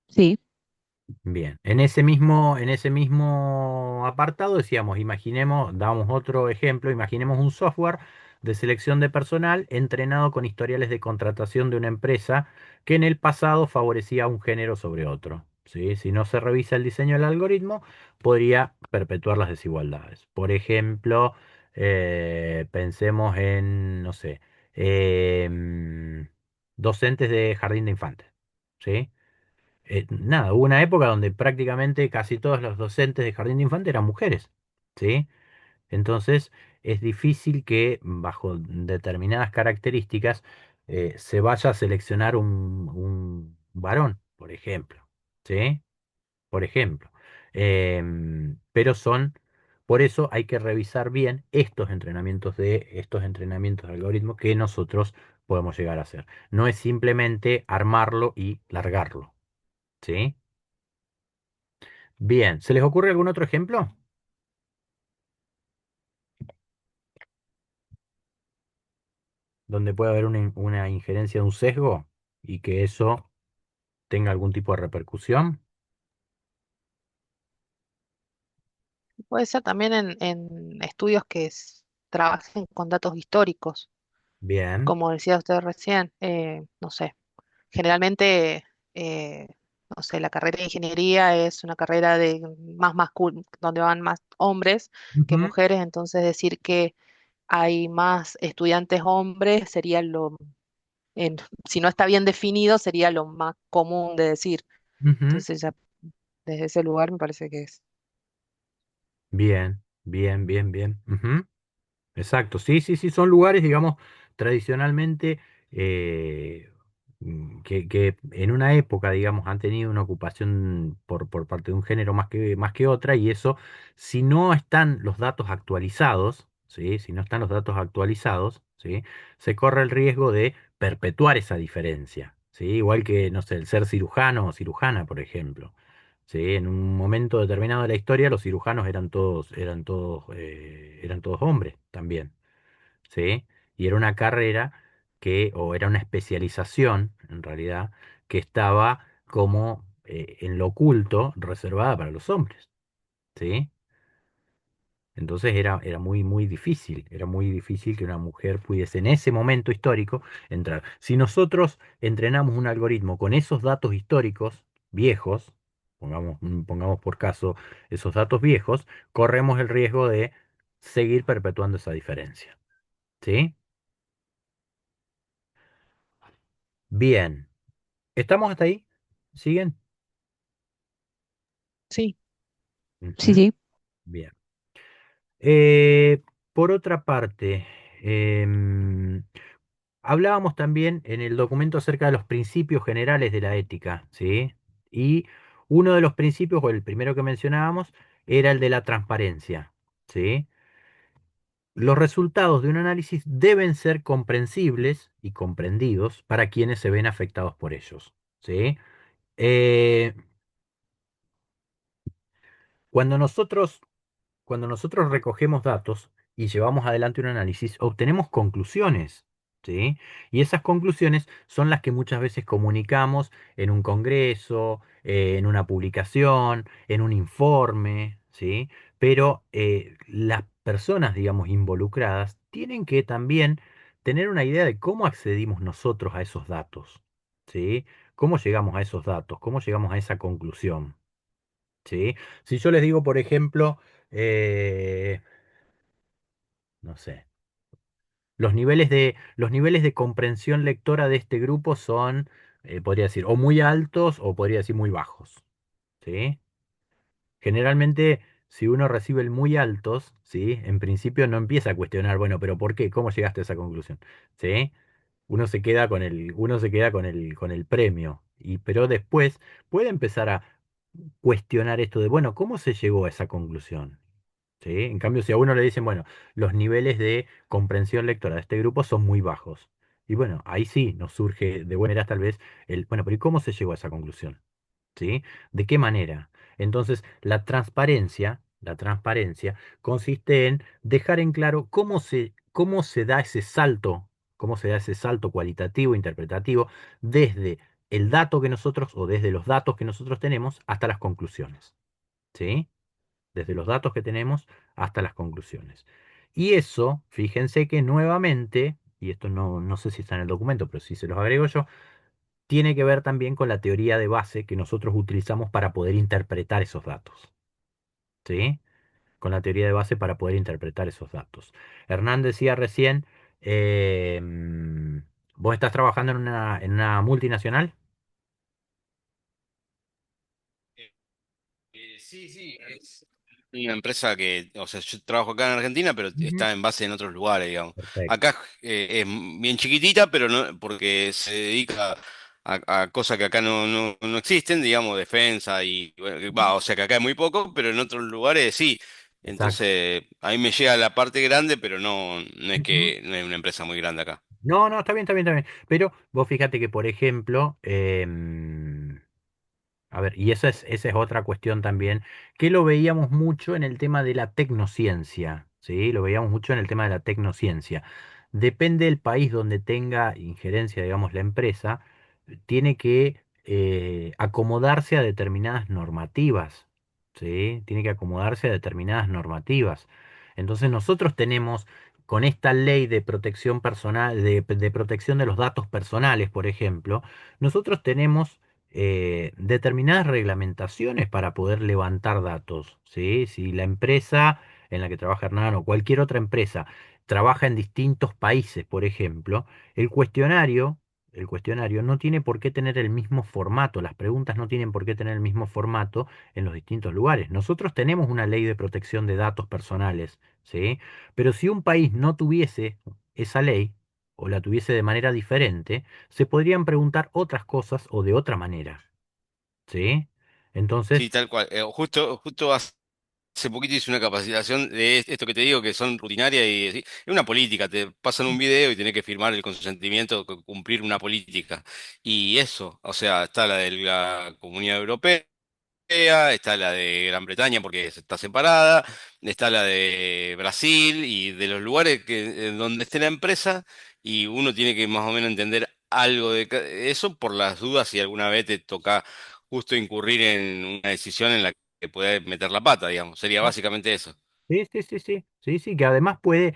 Sí, Bien, en ese mismo apartado decíamos, damos otro ejemplo, imaginemos un software de selección de personal entrenado con historiales de contratación de una empresa que en el pasado favorecía a un género sobre otro. ¿Sí? Si no se revisa el diseño del algoritmo, podría perpetuar las desigualdades. Por ejemplo, pensemos en, no sé, docentes de jardín de infantes. ¿Sí? Nada, hubo una época donde prácticamente casi todos los docentes de jardín de infantes eran mujeres, ¿sí? Entonces es difícil que bajo determinadas características se vaya a seleccionar un varón, por ejemplo, ¿sí? Por ejemplo. Pero por eso hay que revisar bien estos entrenamientos de algoritmos que nosotros podemos llegar a hacer. No es simplemente armarlo y largarlo. ¿Sí? Bien, ¿se les ocurre algún otro ejemplo? Donde puede haber una injerencia de un sesgo y que eso tenga algún tipo de repercusión. Puede ser también en estudios que trabajen con datos históricos, Bien, como decía usted recién, no sé, generalmente no sé, la carrera de ingeniería es una carrera de más donde van más hombres que Ujú, mujeres, entonces decir que hay más estudiantes hombres sería en- si no está bien definido, sería lo más común de decir. ujú. Entonces ya desde ese lugar me parece que es. Bien, bien, bien, bien. Ujú. Exacto, sí, sí, sí, son lugares, digamos, tradicionalmente que en una época, digamos, han tenido una ocupación por parte de un género más que otra, y eso, si no están los datos actualizados, ¿sí? Si no están los datos actualizados, ¿sí? Se corre el riesgo de perpetuar esa diferencia, ¿sí? Igual que, no sé, el ser cirujano o cirujana, por ejemplo. Sí, en un momento determinado de la historia los cirujanos eran todos hombres también, ¿sí? Y era una carrera o era una especialización, en realidad, que estaba como en lo oculto, reservada para los hombres, ¿sí? Entonces era muy, era muy difícil que una mujer pudiese en ese momento histórico entrar. Si nosotros entrenamos un algoritmo con esos datos históricos viejos, pongamos por caso esos datos viejos, corremos el riesgo de seguir perpetuando esa diferencia. ¿Sí? Bien. ¿Estamos hasta ahí? ¿Siguen? Sí, Sí, Ujú. sí. Bien. Eh, por otra parte, em, hablábamos también en el documento acerca de los principios generales de la ética, ¿sí? Y uno de los principios, o el primero que mencionábamos, era el de la transparencia, ¿sí? Los resultados de un análisis deben ser comprensibles y comprendidos para quienes se ven afectados por ellos, ¿sí? Eh, cuando nosotros Cuando nosotros recogemos datos y llevamos adelante un análisis, obtenemos conclusiones, ¿sí? Y esas conclusiones son las que muchas veces comunicamos en un congreso, en una publicación, en un informe, ¿sí? Pero las personas, digamos, involucradas tienen que también tener una idea de cómo accedimos nosotros a esos datos, ¿sí? ¿Cómo llegamos a esos datos? ¿Cómo llegamos a esa conclusión? ¿Sí? Si yo les digo, por ejemplo, eh, no sé, los niveles de comprensión lectora de este grupo son, podría decir, o muy altos o podría decir muy bajos, ¿sí? Generalmente, si uno recibe el muy altos, ¿sí? En principio no empieza a cuestionar, bueno, pero ¿por qué? ¿Cómo llegaste a esa conclusión? ¿Sí? Uno se queda con el premio, pero después puede empezar a cuestionar esto de, bueno, ¿cómo se llegó a esa conclusión? ¿Sí? En cambio, si a uno le dicen, bueno, los niveles de comprensión lectora de este grupo son muy bajos. Y bueno, ahí sí nos surge de buena manera tal vez bueno, pero ¿y cómo se llegó a esa conclusión? ¿Sí? ¿De qué manera? Entonces, la transparencia consiste en dejar en claro cómo se da ese salto, cómo se da ese salto cualitativo, interpretativo, desde el dato que nosotros, o desde los datos que nosotros tenemos, hasta las conclusiones. ¿Sí? Desde los datos que tenemos hasta las conclusiones. Y eso, fíjense que nuevamente, y esto no sé si está en el documento, pero si se los agrego yo, tiene que ver también con la teoría de base que nosotros utilizamos para poder interpretar esos datos. ¿Sí? Con la teoría de base para poder interpretar esos datos. Hernán decía recién, eh, mm, ¿vos estás trabajando en una multinacional? Sí, sí, es una empresa que, o sea, yo trabajo acá en Argentina, pero Ujú. está en base en otros lugares, digamos. Perfecto. Acá es bien chiquitita, pero no, porque se dedica a cosas que acá no existen, digamos, defensa y, bueno, va, o sea, que acá es muy poco, pero en otros lugares sí. Exacto. Entonces, a mí me llega la parte grande, pero Ujú. no es una empresa muy grande acá. No, no, está bien, está bien, está bien. Pero vos fíjate que, por ejemplo, a ver, y esa es otra cuestión también, que lo veíamos mucho en el tema de la tecnociencia, ¿sí? Lo veíamos mucho en el tema de la tecnociencia. Depende del país donde tenga injerencia, digamos, la empresa, tiene que acomodarse a determinadas normativas, ¿sí? Tiene que acomodarse a determinadas normativas. Entonces nosotros tenemos, con esta ley de protección personal, de protección de los datos personales, por ejemplo, nosotros tenemos determinadas reglamentaciones para poder levantar datos, ¿sí? Si la empresa en la que trabaja Hernán o cualquier otra empresa trabaja en distintos países, por ejemplo, el cuestionario, el cuestionario no tiene por qué tener el mismo formato, las preguntas no tienen por qué tener el mismo formato en los distintos lugares. Nosotros tenemos una ley de protección de datos personales, ¿sí? Pero si un país no tuviese esa ley o la tuviese de manera diferente, se podrían preguntar otras cosas o de otra manera, ¿sí? Sí, Entonces, tal cual. Justo hace poquito hice una capacitación de esto que te digo, que son rutinarias y es una política. Te pasan un video y tenés que firmar el consentimiento, cumplir una política. Y eso, o sea, está la de la Comunidad Europea. Está la de Gran Bretaña porque está separada, está la de Brasil y de los lugares en donde esté la empresa y uno tiene que más o menos entender algo de eso por las dudas si alguna vez te toca justo incurrir en una decisión en la que puedes meter la pata, digamos. Sería básicamente eso. sí, sí, sí, sí, sí, sí, que además puede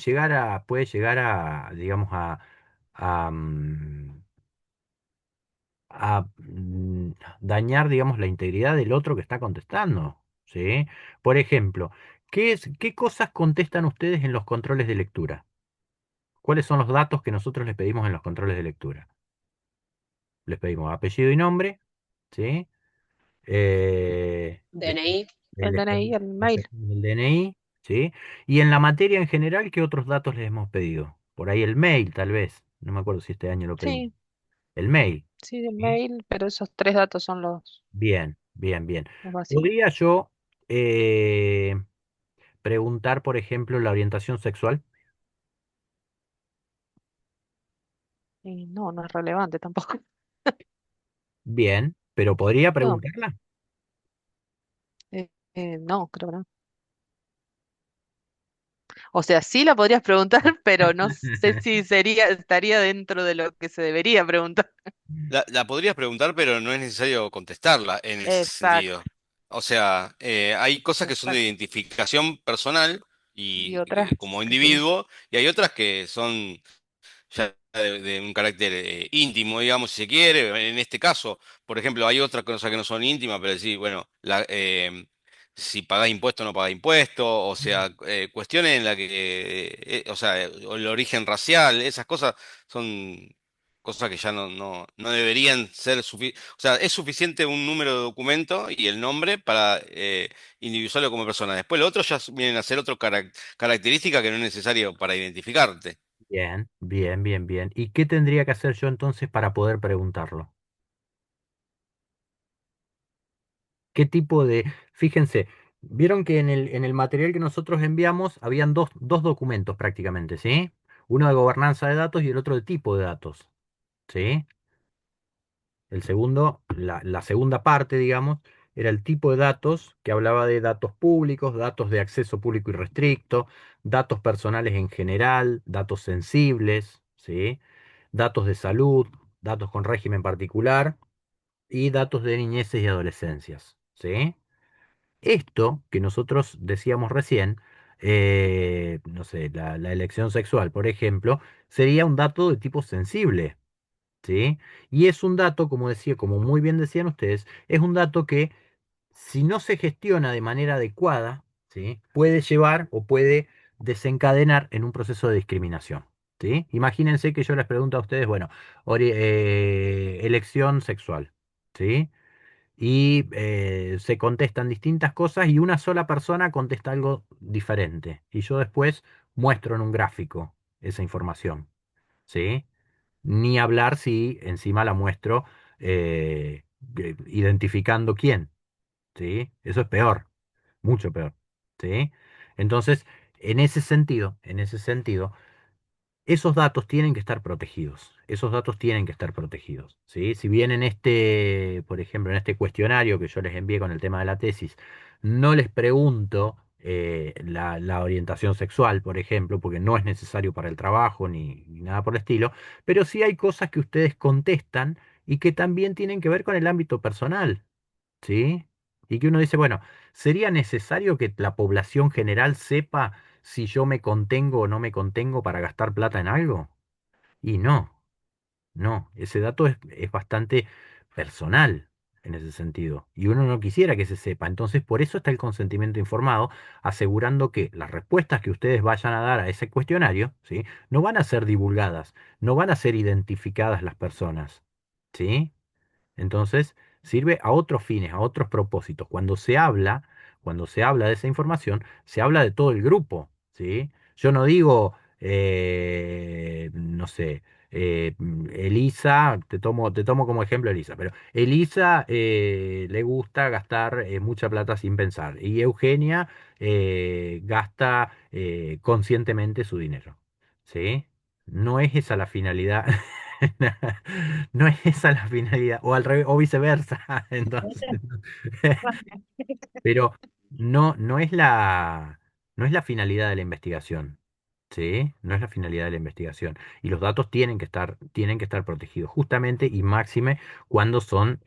llegar a, digamos, a dañar, digamos, la integridad del otro que está contestando, ¿sí? Por ejemplo, qué cosas contestan ustedes en los controles de lectura? ¿Cuáles son los datos que nosotros les pedimos en los controles de lectura? Les pedimos apellido y nombre, ¿sí? Después DNI. El les DNI, pedimos el mail. el DNI, ¿sí? Y en la materia en general, ¿qué otros datos les hemos pedido? Por ahí el mail, tal vez. No me acuerdo si este año lo pedimos. Sí, El mail. sí, el ¿Sí? mail, pero esos tres datos son Bien, bien, bien. los básicos. ¿Podría yo preguntar, por ejemplo, la orientación sexual? Y no, no es relevante tampoco. Bien, pero ¿podría No, preguntarla? no, creo que no. O sea, sí la podrías preguntar, pero no sé si estaría dentro de lo que se debería preguntar. La podrías preguntar, pero no es necesario contestarla en ese Exacto, sentido. O sea, hay cosas que son de exacto. identificación personal Y y otras como que sí. individuo, y hay otras que son ya de un carácter íntimo, digamos, si se quiere. En este caso, por ejemplo, hay otras cosas que no son íntimas, pero sí, bueno, si pagás impuesto o no pagás impuesto, o sea, cuestiones en las que, o sea, o el origen racial, esas cosas son cosas que ya no deberían ser suficientes. O sea, es suficiente un número de documento y el nombre para individualizarlo como persona. Después, lo otro ya vienen a ser otras características que no es necesario para identificarte. Bien, bien, bien, bien. ¿Y qué tendría que hacer yo entonces para poder preguntarlo? ¿Qué tipo de... Fíjense, vieron que en el material que nosotros enviamos habían dos documentos prácticamente, ¿sí? Uno de gobernanza de datos y el otro de tipo de datos, ¿sí? El segundo, la segunda parte, digamos, era el tipo de datos que hablaba de datos públicos, datos de acceso público y restricto, datos personales en general, datos sensibles, ¿sí? Datos de salud, datos con régimen particular y datos de niñeces y adolescencias, ¿sí? Esto que nosotros decíamos recién, no sé, la elección sexual, por ejemplo, sería un dato de tipo sensible, ¿sí? Y es un dato, como decía, como muy bien decían ustedes, es un dato que si no se gestiona de manera adecuada, ¿sí? Puede llevar o puede desencadenar en un proceso de discriminación, ¿sí? Imagínense que yo les pregunto a ustedes, bueno, elección sexual, ¿sí? Y se contestan distintas cosas y una sola persona contesta algo diferente. Y yo después muestro en un gráfico esa información, ¿sí? Ni hablar si encima la muestro identificando quién, ¿sí? Eso es peor, mucho peor, ¿sí? Entonces, en ese sentido, esos datos tienen que estar protegidos. Esos datos tienen que estar protegidos, ¿sí? Si bien por ejemplo, en este cuestionario que yo les envié con el tema de la tesis, no les pregunto la orientación sexual, por ejemplo, porque no es necesario para el trabajo ni nada por el estilo, pero sí hay cosas que ustedes contestan y que también tienen que ver con el ámbito personal, ¿sí? Y que uno dice, bueno, ¿sería necesario que la población general sepa si yo me contengo o no me contengo para gastar plata en algo? Y no, no, ese dato es bastante personal en ese sentido. Y uno no quisiera que se sepa. Entonces, por eso está el consentimiento informado, asegurando que las respuestas que ustedes vayan a dar a ese cuestionario, ¿sí? No van a ser divulgadas, no van a ser identificadas las personas, ¿sí? Entonces, sirve a otros fines, a otros propósitos. Cuando se habla de esa información, se habla de todo el grupo, ¿sí? Yo no digo, no sé, Elisa, te tomo como ejemplo a Elisa, pero Elisa le gusta gastar mucha plata sin pensar y Eugenia gasta conscientemente su dinero, ¿sí? No es esa la finalidad. No es esa la finalidad, o al revés, o viceversa. Entonces, pero no es la finalidad de la investigación. ¿Sí? No es la finalidad de la investigación. Y los datos tienen que estar protegidos, justamente y máxime cuando son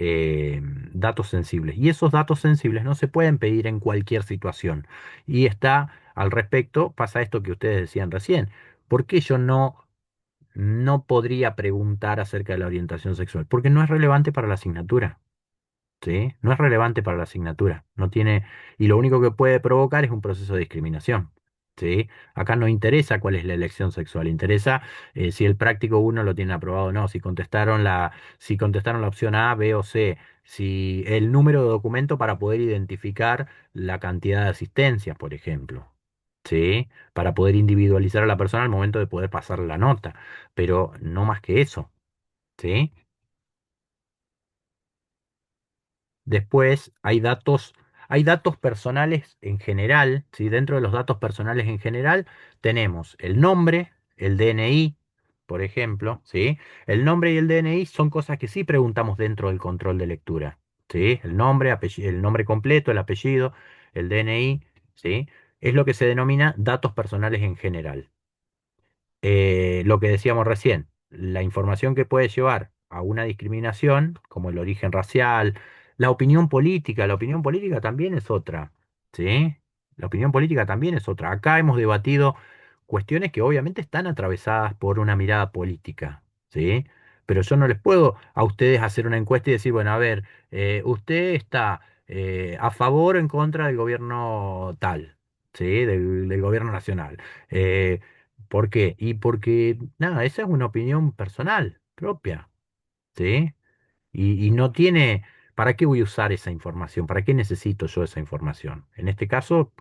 datos sensibles. Y esos datos sensibles no se pueden pedir en cualquier situación. Y está al respecto, pasa esto que ustedes decían recién. ¿Por qué yo no podría preguntar acerca de la orientación sexual? Porque no es relevante para la asignatura, ¿sí? No es relevante para la asignatura. No tiene, y lo único que puede provocar es un proceso de discriminación, ¿sí? Acá no interesa cuál es la elección sexual, interesa si el práctico uno lo tiene aprobado o no, si contestaron la opción A, B o C, si el número de documento para poder identificar la cantidad de asistencias, por ejemplo. ¿Sí? Para poder individualizar a la persona al momento de poder pasar la nota, pero no más que eso, ¿sí? Después hay datos personales en general, ¿sí? Dentro de los datos personales en general tenemos el nombre, el DNI, por ejemplo, ¿sí? El nombre y el DNI son cosas que sí preguntamos dentro del control de lectura, ¿sí? El nombre, el nombre completo, el apellido, el DNI, ¿sí? Es lo que se denomina datos personales en general. Lo que decíamos recién, la información que puede llevar a una discriminación, como el origen racial, la opinión política también es otra, ¿sí? La opinión política también es otra. Acá hemos debatido cuestiones que obviamente están atravesadas por una mirada política, ¿sí? Pero yo no les puedo a ustedes hacer una encuesta y decir, bueno, a ver, usted está a favor o en contra del gobierno tal, ¿sí? Del gobierno nacional. Eh, ¿Por qué? Y porque, nada, esa es una opinión personal, propia, ¿sí? Y no tiene, ¿para qué voy a usar esa información? ¿Para qué necesito yo esa información? En este caso,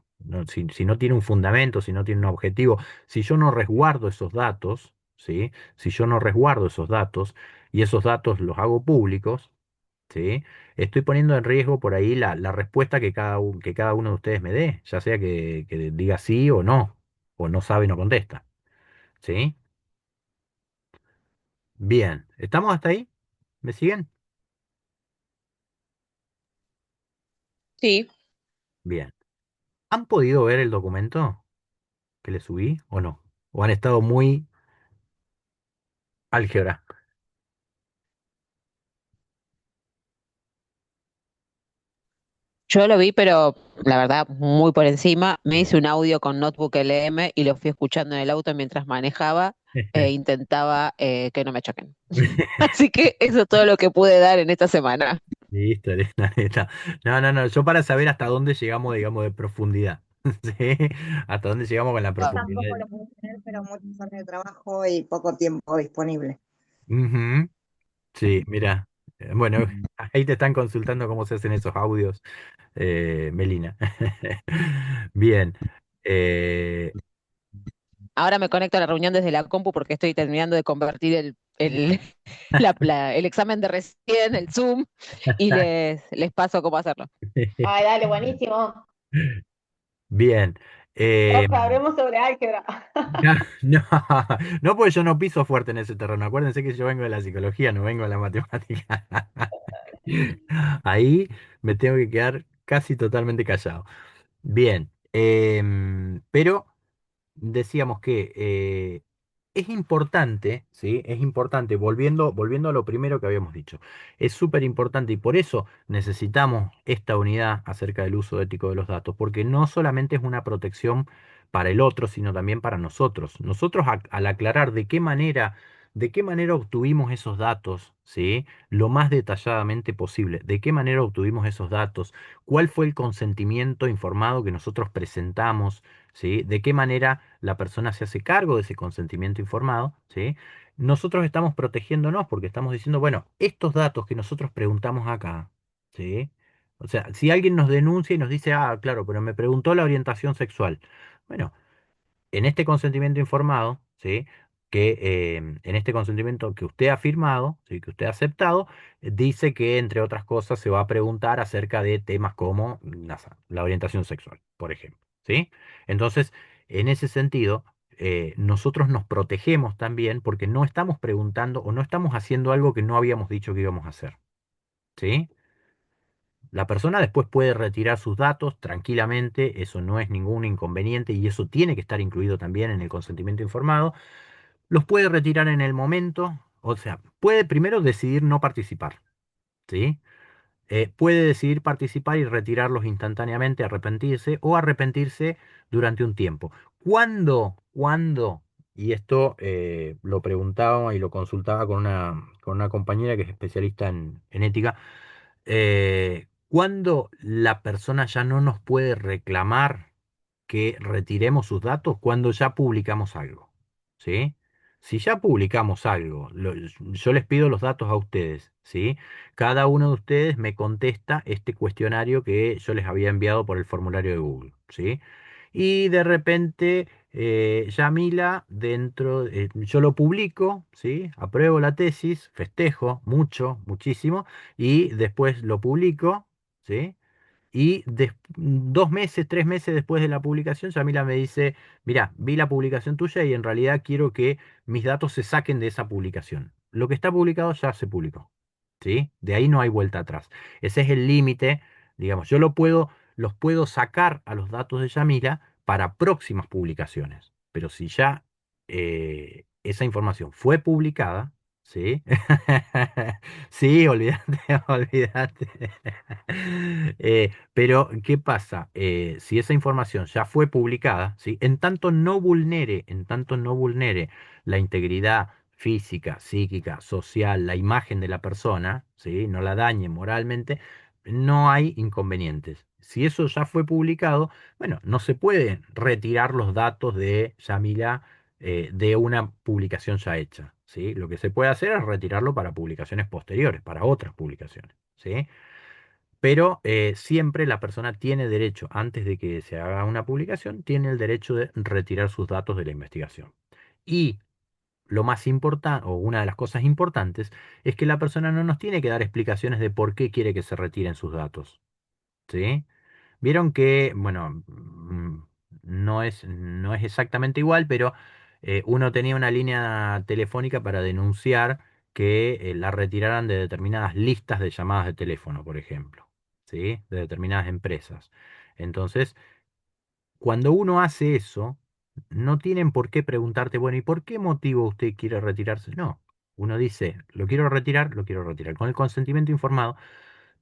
si no tiene un fundamento, si no tiene un objetivo, si yo no resguardo esos datos, ¿sí? Si yo no resguardo esos datos y esos datos los hago públicos, ¿sí? Estoy poniendo en riesgo por ahí la respuesta que cada uno de ustedes me dé, ya sea que diga sí o no sabe, no contesta. ¿Sí? Bien, ¿estamos hasta ahí? ¿Me siguen? Sí. Bien. ¿Han podido ver el documento que le subí o no? ¿O han estado muy álgebra? Yo lo vi, pero la verdad, muy por encima. Me hice un audio con Notebook LM y lo fui escuchando en el auto mientras manejaba e intentaba que no me choquen. Así que eso es todo lo que pude dar en esta semana. Listo, listo, listo. No, no, no, yo para saber hasta dónde llegamos, digamos, de profundidad. ¿Sí? Hasta dónde llegamos con la Yo profundidad. tampoco lo puedo tener, pero muchos años de trabajo y poco tiempo disponible. Ujú. Sí, mira. Bueno, ahí te están consultando cómo se hacen esos audios, Melina. Bien. eh, Ahora me conecto a la reunión desde la compu porque estoy terminando de convertir el examen de recién, el Zoom, y les paso cómo hacerlo. Ay, dale, buenísimo. Bien. eh, Profe, hablemos sobre álgebra. no, no, no, porque yo no piso fuerte en ese terreno. Acuérdense que yo vengo de la psicología, no vengo de la matemática. Ahí me tengo que quedar casi totalmente callado. Bien, pero decíamos que es importante, ¿sí? Es importante, volviendo a lo primero que habíamos dicho, es súper importante y por eso necesitamos esta unidad acerca del uso ético de los datos, porque no solamente es una protección para el otro, sino también para nosotros. Nosotros al aclarar de qué manera ¿De qué manera obtuvimos esos datos? ¿Sí? Lo más detalladamente posible. ¿De qué manera obtuvimos esos datos? ¿Cuál fue el consentimiento informado que nosotros presentamos? ¿Sí? ¿De qué manera la persona se hace cargo de ese consentimiento informado? ¿Sí? Nosotros estamos protegiéndonos porque estamos diciendo, bueno, estos datos que nosotros preguntamos acá, ¿sí? O sea, si alguien nos denuncia y nos dice, ah, claro, pero me preguntó la orientación sexual. Bueno, en este consentimiento informado, ¿sí? En este consentimiento que usted ha firmado, ¿sí? Que usted ha aceptado, dice que, entre otras cosas, se va a preguntar acerca de temas como la orientación sexual, por ejemplo, ¿sí? Entonces, en ese sentido, nosotros nos protegemos también porque no estamos preguntando o no estamos haciendo algo que no habíamos dicho que íbamos a hacer, ¿sí? La persona después puede retirar sus datos tranquilamente, eso no es ningún inconveniente y eso tiene que estar incluido también en el consentimiento informado. Los puede retirar en el momento, o sea, puede primero decidir no participar, ¿sí? Puede decidir participar y retirarlos instantáneamente, arrepentirse o arrepentirse durante un tiempo. ¿Cuándo? Y esto lo preguntaba y lo consultaba con una compañera que es especialista en ética. ¿Cuándo la persona ya no nos puede reclamar que retiremos sus datos? Cuando ya publicamos algo, ¿sí? Si ya publicamos algo, yo les pido los datos a ustedes, ¿sí? Cada uno de ustedes me contesta este cuestionario que yo les había enviado por el formulario de Google, ¿sí? Y de repente, Yamila, yo lo publico, ¿sí? Apruebo la tesis, festejo mucho, muchísimo, y después lo publico, ¿sí? Y 2 meses, 3 meses después de la publicación, Yamila me dice, mira, vi la publicación tuya y en realidad quiero que mis datos se saquen de esa publicación. Lo que está publicado ya se publicó, ¿sí? De ahí no hay vuelta atrás. Ese es el límite, digamos, los puedo sacar a los datos de Yamila para próximas publicaciones. Pero si ya esa información fue publicada, ¿sí? Sí, olvídate, olvídate. Pero, ¿qué pasa? Si esa información ya fue publicada, ¿sí? En tanto no vulnere la integridad física, psíquica, social, la imagen de la persona, ¿sí? No la dañe moralmente, no hay inconvenientes. Si eso ya fue publicado, bueno, no se pueden retirar los datos de Yamila de una publicación ya hecha, ¿sí? Lo que se puede hacer es retirarlo para publicaciones posteriores, para otras publicaciones, ¿sí? Pero siempre la persona tiene derecho, antes de que se haga una publicación, tiene el derecho de retirar sus datos de la investigación. Y lo más importante, o una de las cosas importantes, es que la persona no nos tiene que dar explicaciones de por qué quiere que se retiren sus datos, ¿sí? Vieron que, bueno, no es exactamente igual, pero uno tenía una línea telefónica para denunciar que la retiraran de determinadas listas de llamadas de teléfono, por ejemplo, ¿sí? De determinadas empresas. Entonces, cuando uno hace eso, no tienen por qué preguntarte, bueno, ¿y por qué motivo usted quiere retirarse? No, uno dice, lo quiero retirar, lo quiero retirar. Con el consentimiento informado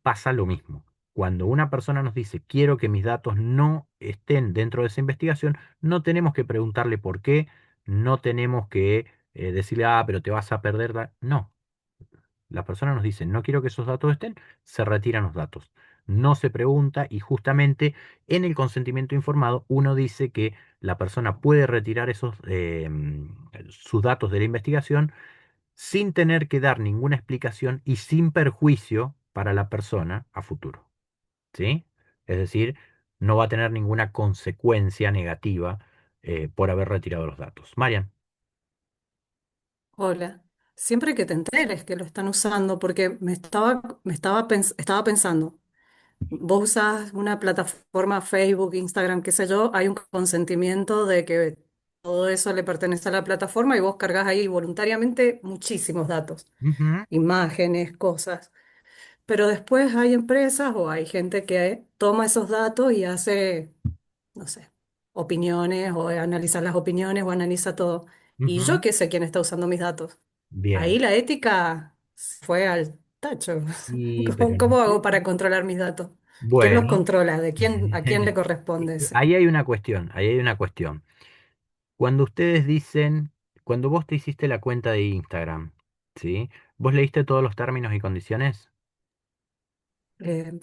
pasa lo mismo. Cuando una persona nos dice, quiero que mis datos no estén dentro de esa investigación, no tenemos que preguntarle por qué, no tenemos que decirle, ah, pero te vas a perder. No, la persona nos dice, no quiero que esos datos estén, se retiran los datos. No se pregunta y justamente en el consentimiento informado uno dice que la persona puede retirar sus datos de la investigación sin tener que dar ninguna explicación y sin perjuicio para la persona a futuro, ¿sí? Es decir, no va a tener ninguna consecuencia negativa por haber retirado los datos. Marian. Hola. Siempre que te enteres que lo están usando, porque estaba pensando, vos usás una plataforma, Facebook, Instagram, qué sé yo, hay un consentimiento de que todo eso le pertenece a la plataforma y vos cargas ahí voluntariamente muchísimos datos, Ujú, imágenes, cosas. Pero después hay empresas o hay gente que toma esos datos y hace, no sé, opiniones o analiza las opiniones o analiza todo. Y yo ujú. qué sé quién está usando mis datos. Ahí Bien. la ética fue al tacho. Y, pero ¿Cómo hago para controlar mis datos? ¿Quién los bueno, controla? ¿A quién le corresponde ese? ahí hay una cuestión, ahí hay una cuestión. Cuando ustedes dicen Cuando vos te hiciste la cuenta de Instagram, ¿sí? ¿Vos leíste todos los términos y condiciones?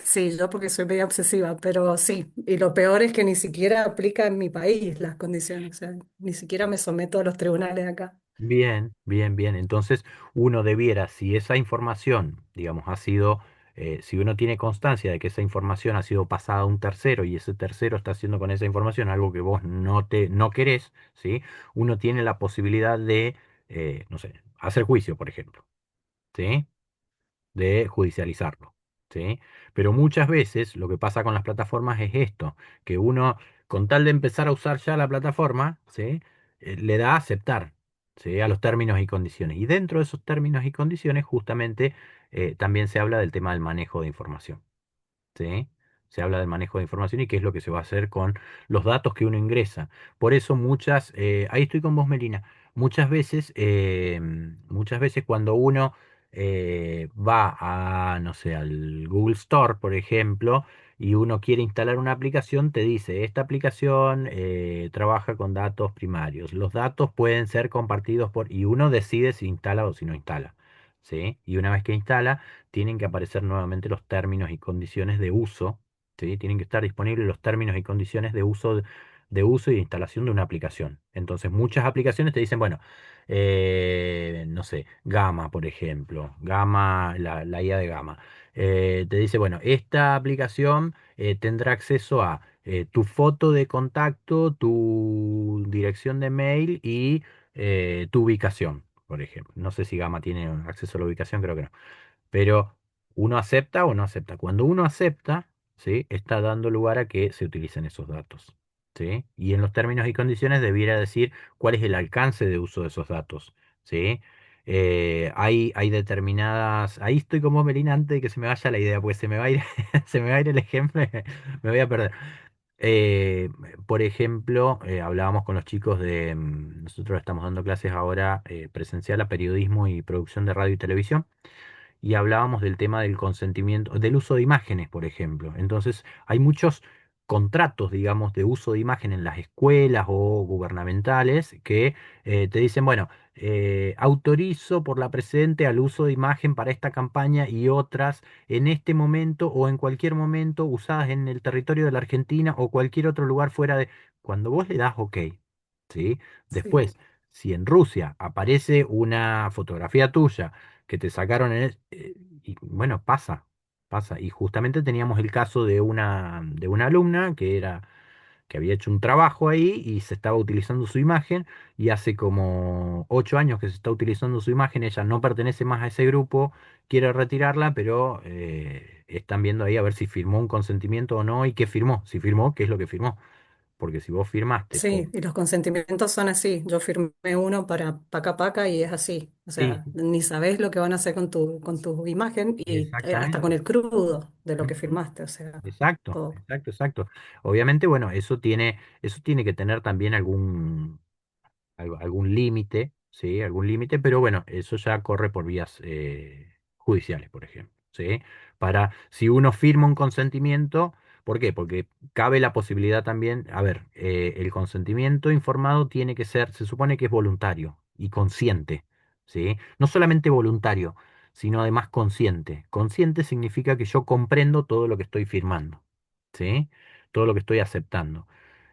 Sí, yo porque soy media obsesiva, pero sí. Y lo peor es que ni siquiera aplica en mi país las condiciones, o sea, ni siquiera me someto a los tribunales de acá. Bien, bien, bien. Entonces, uno debiera, si esa información, digamos, ha sido, si uno tiene constancia de que esa información ha sido pasada a un tercero y ese tercero está haciendo con esa información algo que vos no querés, ¿sí? Uno tiene la posibilidad de, no sé, hacer juicio, por ejemplo, ¿sí? De judicializarlo, ¿sí? Pero muchas veces lo que pasa con las plataformas es esto, que uno, con tal de empezar a usar ya la plataforma, ¿sí? Le da a aceptar, ¿sí? A los términos y condiciones. Y dentro de esos términos y condiciones, justamente, también se habla del tema del manejo de información. ¿Sí? Se habla del manejo de información y qué es lo que se va a hacer con los datos que uno ingresa. Por eso ahí estoy con vos, Melina, muchas veces cuando uno va a, no sé, al Google Store, por ejemplo, y uno quiere instalar una aplicación, te dice, esta aplicación trabaja con datos primarios. Los datos pueden ser compartidos y uno decide si instala o si no instala. ¿Sí? Y una vez que instala, tienen que aparecer nuevamente los términos y condiciones de uso, ¿sí? Tienen que estar disponibles los términos y condiciones de uso y de instalación de una aplicación. Entonces, muchas aplicaciones te dicen, bueno, no sé, Gama, por ejemplo, Gama, la IA de Gama. Te dice, bueno, esta aplicación tendrá acceso a tu foto de contacto, tu dirección de mail y tu ubicación, por ejemplo. No sé si Gama tiene acceso a la ubicación, creo que no. Pero uno acepta o no acepta. Cuando uno acepta, ¿sí? Está dando lugar a que se utilicen esos datos. ¿Sí? Y en los términos y condiciones debiera decir cuál es el alcance de uso de esos datos. ¿Sí? Hay determinadas. Ahí estoy como Melina antes de que se me vaya la idea, porque se me va a ir, se me va a ir el ejemplo, y me voy a perder. Eh, por ejemplo, hablábamos con los chicos nosotros estamos dando clases ahora presencial a periodismo y producción de radio y televisión y hablábamos del tema del consentimiento, del uso de imágenes, por ejemplo. Entonces, hay muchos contratos, digamos, de uso de imagen en las escuelas o gubernamentales que te dicen, bueno, autorizo por la presente al uso de imagen para esta campaña y otras en este momento o en cualquier momento usadas en el territorio de la Argentina o cualquier otro lugar fuera de... Cuando vos le das OK, ¿sí? Sí, Después, si en Rusia aparece una fotografía tuya, que te sacaron y bueno, pasa. Y justamente teníamos el caso de una alumna que había hecho un trabajo ahí y se estaba utilizando su imagen y hace como 8 años que se está utilizando su imagen, ella no pertenece más a ese grupo, quiere retirarla, pero están viendo ahí a ver si firmó un consentimiento o no y qué firmó, si firmó, qué es lo que firmó, porque si vos firmaste por... sí, y los consentimientos son así. Yo firmé uno para Paca Paca y es así. O Sí, sea, ni sabés lo que van a hacer con tu imagen y hasta con exactamente. el crudo de lo que Ujú. firmaste. O sea, Exacto, todo. exacto, exacto. Obviamente, bueno, eso tiene que tener también algún límite, ¿sí? Algún límite, pero bueno, eso ya corre por vías judiciales, por ejemplo, ¿sí? Si uno firma un consentimiento, ¿por qué? Porque cabe la posibilidad también, a ver, el consentimiento informado tiene que ser, se supone que es voluntario y consciente, ¿sí? No solamente voluntario, sino además consciente. Consciente significa que yo comprendo todo lo que estoy firmando, ¿sí? Todo lo que estoy aceptando.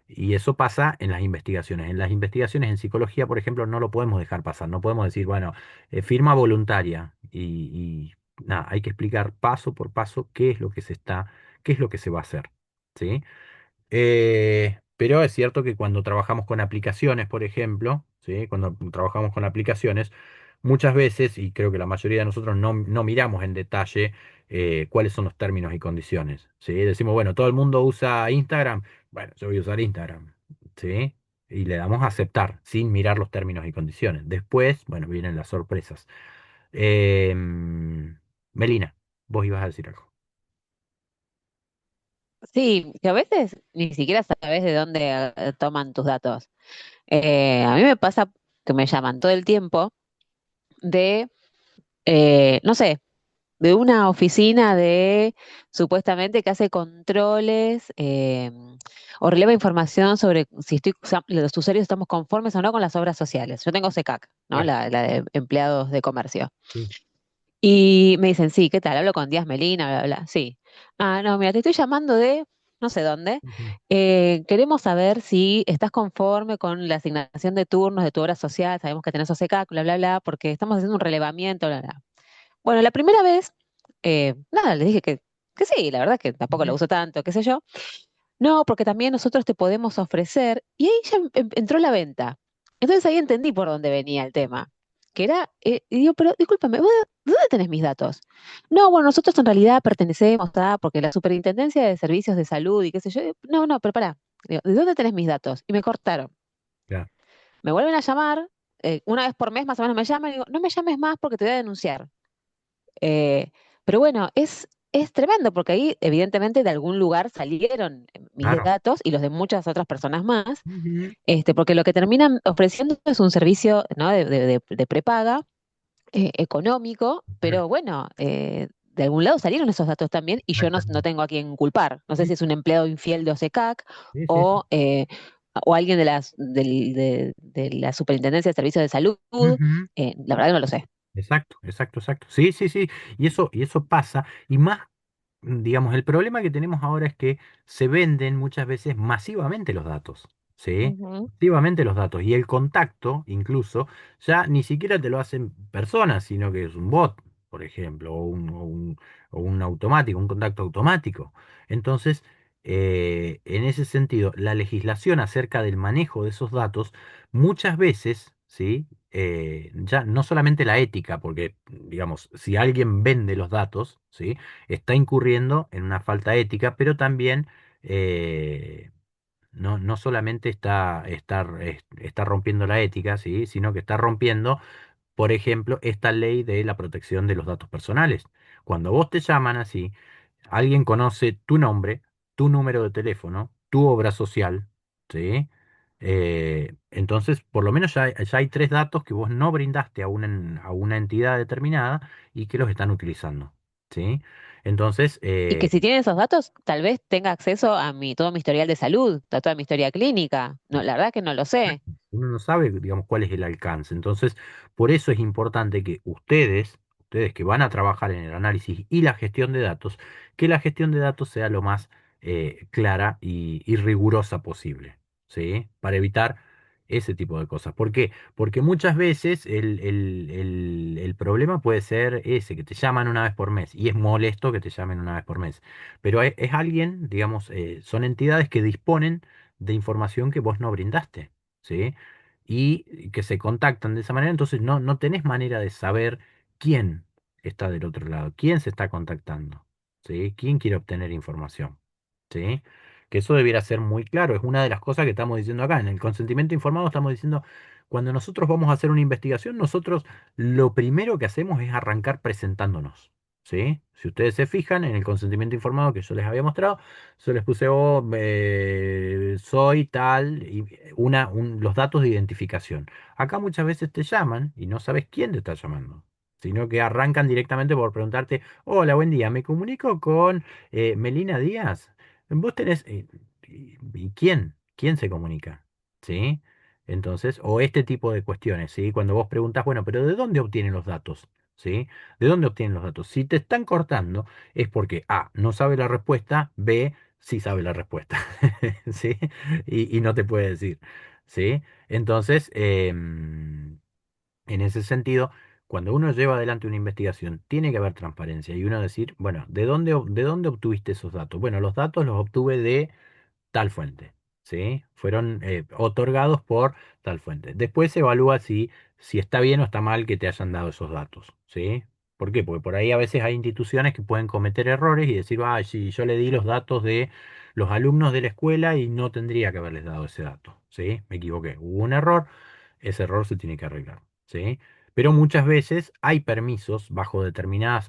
Y eso pasa en las investigaciones. En las investigaciones en psicología, por ejemplo, no lo podemos dejar pasar. No podemos decir, bueno, firma voluntaria y nada, hay que explicar paso por paso qué es lo que se va a hacer. ¿Sí? Pero es cierto que cuando trabajamos con aplicaciones, por ejemplo, ¿sí? Cuando trabajamos con aplicaciones, muchas veces, y creo que la mayoría de nosotros no miramos en detalle cuáles son los términos y condiciones, ¿sí? Decimos, bueno, todo el mundo usa Instagram, bueno, yo voy a usar Instagram, ¿sí? Y le damos a aceptar sin mirar los términos y condiciones. Después, bueno, vienen las sorpresas. Melina, vos ibas a decir algo. Sí, que a veces ni siquiera sabes de dónde toman tus datos. A mí me pasa que me llaman todo el tiempo de, no sé, de una oficina de supuestamente que hace controles o releva información sobre si los usuarios estamos conformes o no con las obras sociales. Yo tengo SECAC, ¿no? Claro, La de empleados de comercio. sí. Y me dicen, sí, ¿qué tal? Hablo con Díaz Melina, bla, bla, bla. Sí. Ah, no, mira, te estoy llamando de no sé dónde. Ujú. Queremos saber si estás conforme con la asignación de turnos de tu obra social. Sabemos que tenés OSECAC, bla, bla, bla, porque estamos haciendo un relevamiento, bla, bla. Bueno, la primera vez, nada, les dije que sí, la verdad que tampoco lo Ujú. uso tanto, qué sé yo. No, porque también nosotros te podemos ofrecer. Y ahí ya entró la venta. Entonces ahí entendí por dónde venía el tema. Que era, y digo, pero discúlpame, ¿vos de dónde tenés mis datos? No, bueno, nosotros en realidad pertenecemos a, porque la Superintendencia de Servicios de Salud y qué sé yo. No, no, pero pará. Digo, ¿de dónde tenés mis datos? Y me cortaron. Claro. Me vuelven a llamar, una vez por mes más o menos me llaman y digo, no me llames más porque te voy a denunciar. Eh, pero bueno, es tremendo porque ahí evidentemente de algún lugar salieron mis Claro. datos y los de muchas otras personas más, Ujú. porque lo que terminan ofreciendo es un servicio, ¿no? de prepaga económico, pero bueno, de algún lado salieron esos datos también y yo no Exactamente. tengo a quién culpar. No sé Sí, si es un empleado infiel de OSECAC sí, sí, sí. o, eh, o alguien de la Superintendencia de Servicios de Salud. Ujú. La verdad que no lo sé. Exacto, exacto, exacto. Sí, sí, sí. Y eso pasa. Y más, digamos, el problema que tenemos ahora es que se venden muchas veces masivamente los datos. ¿Sí? Ujú. Masivamente los datos. Y el contacto, incluso, ya ni siquiera te lo hacen personas, sino que es un bot, por ejemplo, o un automático, un contacto automático. Entonces, en ese sentido, la legislación acerca del manejo de esos datos, muchas veces, ¿sí? Ya no solamente la ética, porque, digamos, si alguien vende los datos, ¿sí? Está incurriendo en una falta ética, pero también no solamente está rompiendo la ética, ¿sí? Sino que está rompiendo, por ejemplo, esta ley de la protección de los datos personales. Cuando vos te llaman así, alguien conoce tu nombre, tu número de teléfono, tu obra social, ¿sí? Entonces, por lo menos ya hay tres datos que vos no brindaste a una entidad determinada y que los están utilizando, ¿sí? Entonces, Y que si tiene esos datos, tal vez tenga acceso a todo mi historial de salud, a toda mi historia clínica. No, la verdad que no lo sé. uno no sabe, digamos, cuál es el alcance. Entonces, por eso es importante que ustedes que van a trabajar en el análisis y la gestión de datos, que la gestión de datos sea lo más clara y rigurosa posible, ¿sí? Para evitar ese tipo de cosas. ¿Por qué? Porque muchas veces el problema puede ser ese, que te llaman una vez por mes, y es molesto que te llamen una vez por mes. Pero es alguien, digamos, son entidades que disponen de información que vos no brindaste. ¿Sí? Y que se contactan de esa manera, entonces no tenés manera de saber quién está del otro lado, quién se está contactando, ¿sí? ¿Quién quiere obtener información? ¿Sí? Que eso debiera ser muy claro, es una de las cosas que estamos diciendo acá. En el consentimiento informado estamos diciendo, cuando nosotros vamos a hacer una investigación, nosotros lo primero que hacemos es arrancar presentándonos. ¿Sí? Si ustedes se fijan en el consentimiento informado que yo les había mostrado, yo les puse, oh, soy tal, y los datos de identificación. Acá muchas veces te llaman y no sabes quién te está llamando, sino que arrancan directamente por preguntarte, hola, buen día, me comunico con Melina Díaz. Vos tenés, ¿y quién? ¿Quién se comunica? ¿Sí? Entonces, o este tipo de cuestiones, ¿sí? Cuando vos preguntas, bueno, pero ¿de dónde obtienen los datos? ¿Sí? ¿De dónde obtienen los datos? Si te están cortando, es porque A, no sabe la respuesta, B, sí sabe la respuesta, ¿sí? Y no te puede decir, ¿sí? Entonces, en ese sentido, cuando uno lleva adelante una investigación, tiene que haber transparencia y uno decir, bueno, ¿de dónde obtuviste esos datos? Bueno, los datos los obtuve de tal fuente, ¿sí? Fueron otorgados por tal fuente. Después se evalúa si está bien o está mal que te hayan dado esos datos, ¿sí? ¿Por qué? Porque por ahí a veces hay instituciones que pueden cometer errores y decir, ah, sí, yo le di los datos de los alumnos de la escuela y no tendría que haberles dado ese dato, ¿sí? Me equivoqué. Hubo un error, ese error se tiene que arreglar, ¿sí? Pero muchas veces hay permisos bajo determinadas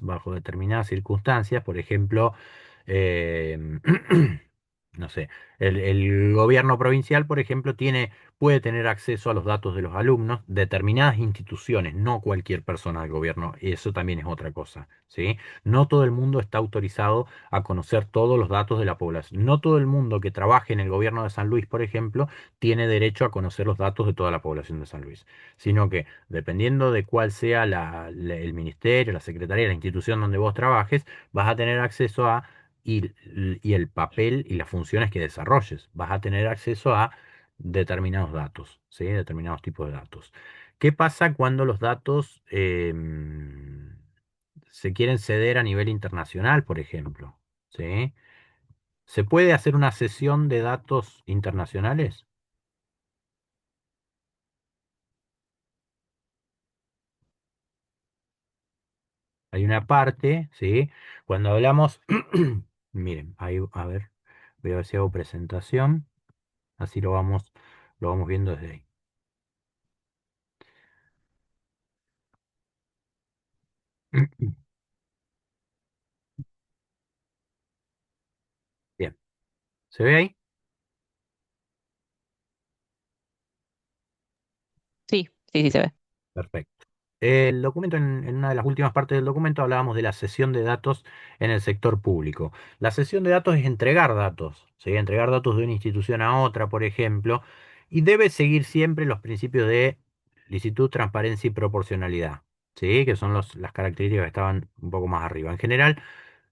circunstancias, por ejemplo, no sé, el gobierno provincial, por ejemplo, puede tener acceso a los datos de los alumnos, determinadas instituciones, no cualquier persona del gobierno, y eso también es otra cosa, ¿sí? No todo el mundo está autorizado a conocer todos los datos de la población. No todo el mundo que trabaje en el gobierno de San Luis, por ejemplo, tiene derecho a conocer los datos de toda la población de San Luis, sino que dependiendo de cuál sea el ministerio, la secretaría, la institución donde vos trabajes, vas a tener acceso a y, y el papel y las funciones que desarrolles. Vas a tener acceso a determinados datos, ¿sí? Determinados tipos de datos. ¿Qué pasa cuando los datos se quieren ceder a nivel internacional, por ejemplo? ¿Sí? ¿Se puede hacer una cesión de datos internacionales? Hay una parte, ¿sí? Cuando hablamos, miren, ahí, a ver, voy a ver si hago presentación, así lo vamos viendo desde ahí. Bien, ¿se ve ahí? Sí, sí, sí se ve. Perfecto. El documento, en una de las últimas partes del documento, hablábamos de la cesión de datos en el sector público. La cesión de datos es entregar datos, ¿sí? Entregar datos de una institución a otra, por ejemplo, y debe seguir siempre los principios de licitud, transparencia y proporcionalidad, ¿sí? Que son las características que estaban un poco más arriba. En general,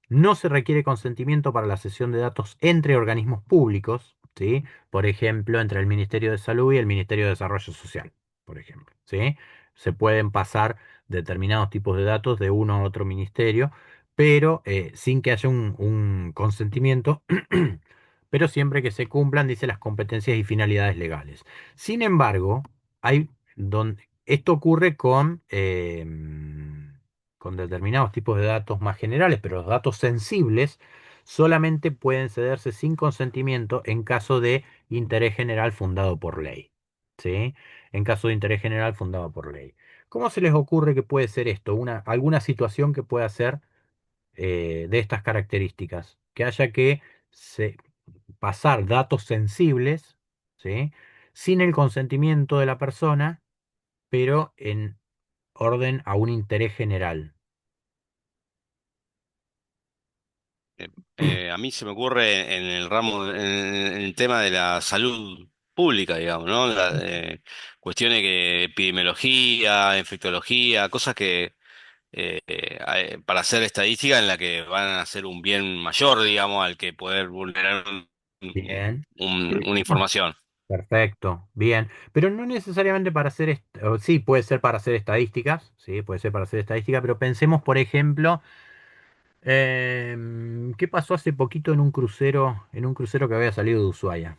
no se requiere consentimiento para la cesión de datos entre organismos públicos, ¿sí? Por ejemplo, entre el Ministerio de Salud y el Ministerio de Desarrollo Social, por ejemplo, ¿sí? Se pueden pasar determinados tipos de datos de uno a otro ministerio, pero sin que haya un consentimiento, pero siempre que se cumplan, dice, las competencias y finalidades legales. Sin embargo, esto ocurre con determinados tipos de datos más generales, pero los datos sensibles solamente pueden cederse sin consentimiento en caso de interés general fundado por ley. ¿Sí? En caso de interés general fundado por ley. ¿Cómo se les ocurre que puede ser esto? Alguna situación que pueda ser de estas características. Que haya que se- pasar datos sensibles, ¿sí? Sin el consentimiento de la persona, pero en orden a un interés general. A mí se me ocurre en el ramo, en el tema de la salud pública, digamos, ¿no? Cuestiones que epidemiología, infectología, cosas que para hacer estadística en la que van a hacer un bien mayor, digamos, al que poder vulnerar Bien. una información. Perfecto, bien, pero no necesariamente para hacer, sí, puede ser para hacer estadísticas, sí, puede ser para hacer estadísticas, pero pensemos, por ejemplo, ¿qué pasó hace poquito en un crucero que había salido de Ushuaia?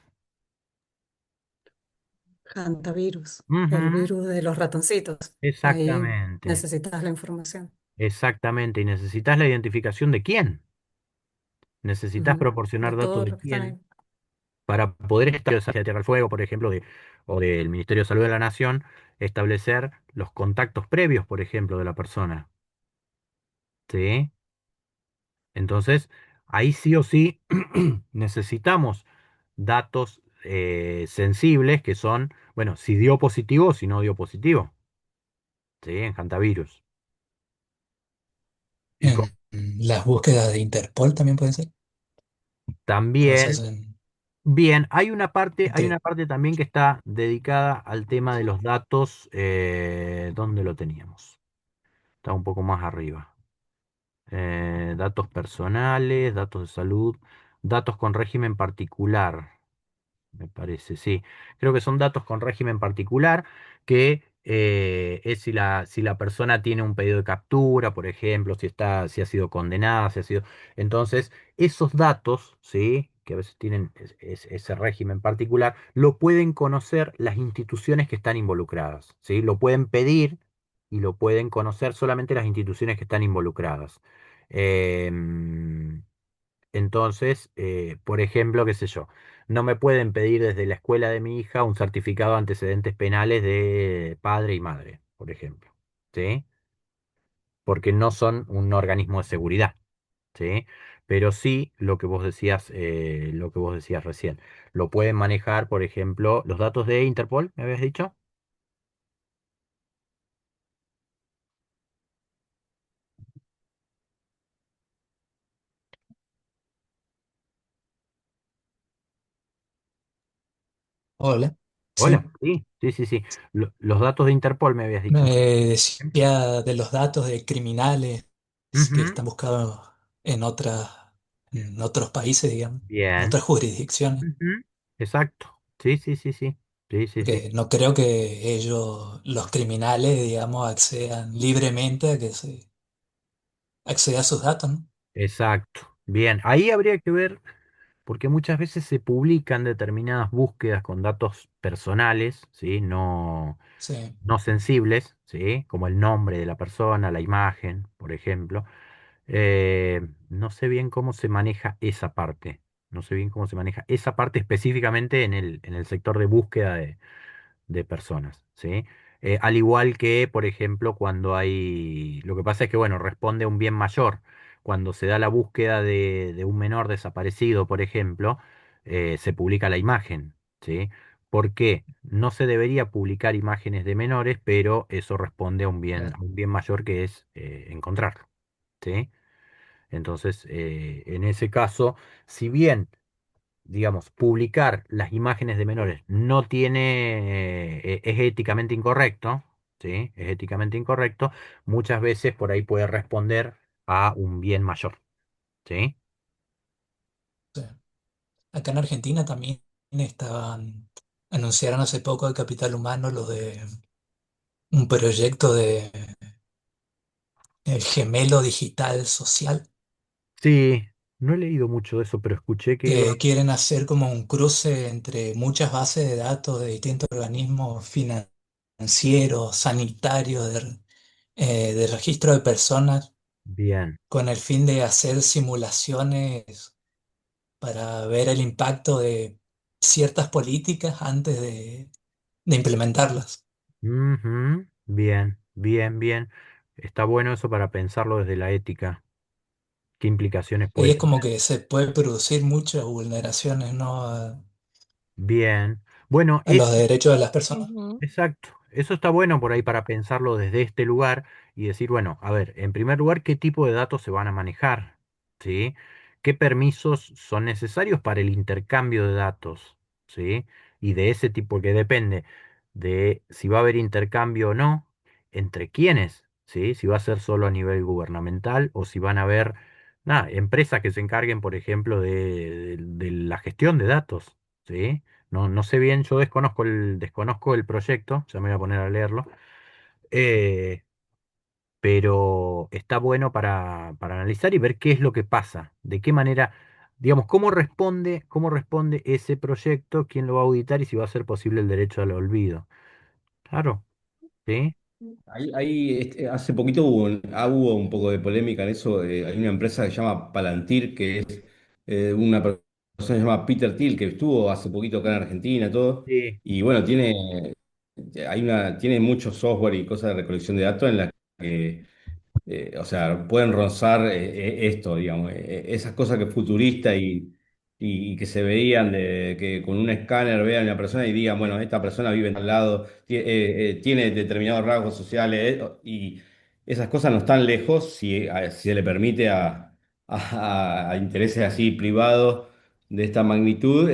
Hantavirus, el Ujú, virus de los ratoncitos. Ahí exactamente, necesitas la información. exactamente, y necesitas la identificación de quién, necesitas Ujú. proporcionar De datos todos de los que están quién ahí. para poder establecer hacia Tierra del Fuego, por ejemplo, o del Ministerio de Salud de la Nación, establecer los contactos previos, por ejemplo, de la persona. ¿Sí? Entonces, ahí sí o sí necesitamos datos sensibles que son, bueno, si dio positivo o si no dio positivo, ¿sí? En hantavirus. Y Las búsquedas de Interpol también pueden ser, cuando se también, hacen. bien, hay Este, una parte también que está dedicada al tema de los datos, ¿dónde lo teníamos? Está un poco más arriba. Datos personales, datos de salud, datos con régimen particular. Me parece, sí. Creo que son datos con régimen particular, que es si la persona tiene un pedido de captura, por ejemplo, si ha sido condenada, si ha sido. Entonces, esos datos, ¿sí? Que a veces tienen ese régimen particular, lo pueden conocer las instituciones que están involucradas, ¿sí? Lo pueden pedir y lo pueden conocer solamente las instituciones que están involucradas. Em, entonces, por ejemplo, qué sé yo, no me pueden pedir desde la escuela de mi hija un certificado de antecedentes penales de padre y madre, por ejemplo, ¿sí? Porque no son un organismo de seguridad, ¿sí? pero sí lo que vos decías recién. Lo pueden manejar, por ejemplo, los datos de Interpol, ¿me habías dicho? Hola, Hola, sí. sí, sí, sí, sí. Los datos de Interpol me habías Me dicho, ¿no? decía de los datos de criminales que Ujú. están buscados en en otros países, digamos, en Bien. otras jurisdicciones, Ujú. Exacto. Sí, sí, sí, sí. Sí, sí, sí. porque no creo que ellos, los criminales, digamos, accedan libremente a que se acceda a sus datos, ¿no? Exacto. Bien. Ahí habría que ver, porque muchas veces se publican determinadas búsquedas con datos personales, ¿sí? No, Sí, no sensibles, ¿sí? Como el nombre de la persona, la imagen, por ejemplo. No sé bien cómo se maneja esa parte. No sé bien cómo se maneja esa parte específicamente en el sector de búsqueda de personas, ¿sí? Al igual que, por ejemplo, cuando hay... Lo que pasa es que, bueno, responde a un bien mayor. Cuando se da la búsqueda de un menor desaparecido, por ejemplo, se publica la imagen, ¿sí? ¿Por qué? No se debería publicar imágenes de menores, pero eso responde claro. a un bien mayor que es encontrarlo, ¿sí? Entonces, en ese caso, si bien digamos, publicar las imágenes de menores no tiene, es éticamente incorrecto, ¿sí? Es éticamente incorrecto, muchas veces por ahí puede responder a un bien mayor, ¿sí? Sí. Acá en Argentina también anunciaron hace poco de Capital Humano lo de un proyecto de gemelo digital social, Sí, no he leído mucho de eso, pero escuché que iba... que quieren hacer como un cruce entre muchas bases de datos de distintos organismos financieros, sanitarios, de registro de personas, Bien. con el fin de hacer simulaciones para ver el impacto de ciertas políticas antes de implementarlas. Ujú. Bien, bien, bien. Está bueno eso para pensarlo desde la ética. ¿Qué implicaciones Y puede es como tener? que se puede producir muchas vulneraciones, ¿no? Bien. Bueno, A los derechos de las personas. Ujú. exacto. Eso está bueno por ahí para pensarlo desde este lugar y decir, bueno, a ver, en primer lugar, ¿qué tipo de datos se van a manejar? ¿Sí? ¿Qué permisos son necesarios para el intercambio de datos? ¿Sí? Y de ese tipo que depende de si va a haber intercambio o no, entre quiénes, ¿sí? Si va a ser solo a nivel gubernamental o si van a haber, nada, empresas que se encarguen, por ejemplo, de la gestión de datos, ¿sí? No, no sé bien, yo desconozco el proyecto, ya me voy a poner a leerlo, eh, pero está bueno para analizar y ver qué es lo que pasa, de qué manera, digamos, cómo responde ese proyecto, quién lo va a auditar y si va a ser posible el derecho al olvido. Claro, ¿sí? Hace poquito hubo un poco de polémica en eso. Hay una empresa que se llama Palantir, que es una persona que se llama Peter Thiel, que estuvo hace poquito acá en Argentina, todo. Sí. Y bueno, tiene mucho software y cosas de recolección de datos en las que o sea, pueden rozar esto, digamos, esas cosas que futuristas y que se veían de que con un escáner vean a una persona y digan, bueno, esta persona vive en tal lado, tiene determinados rasgos sociales, y esas cosas no están lejos si se le permite a intereses así privados de esta magnitud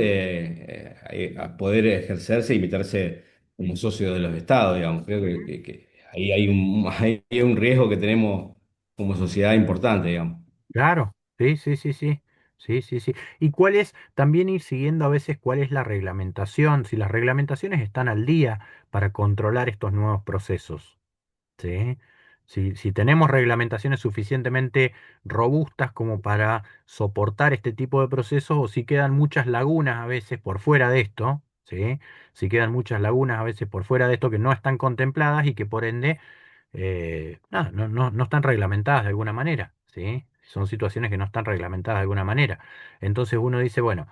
a poder ejercerse y meterse como socio de los estados, digamos. Creo que ahí ahí hay un riesgo que tenemos como sociedad importante, digamos. Claro, sí, sí, sí, sí, sí, sí, sí. ¿Y cuál es, también ir siguiendo a veces cuál es la reglamentación, si las reglamentaciones están al día para controlar estos nuevos procesos? ¿Sí? Si tenemos reglamentaciones suficientemente robustas como para soportar este tipo de procesos o si quedan muchas lagunas a veces por fuera de esto, ¿sí? Si quedan muchas lagunas a veces por fuera de esto que no están contempladas y que por ende nada, no están reglamentadas de alguna manera, ¿sí? Son situaciones que no están reglamentadas de alguna manera. Entonces uno dice, bueno,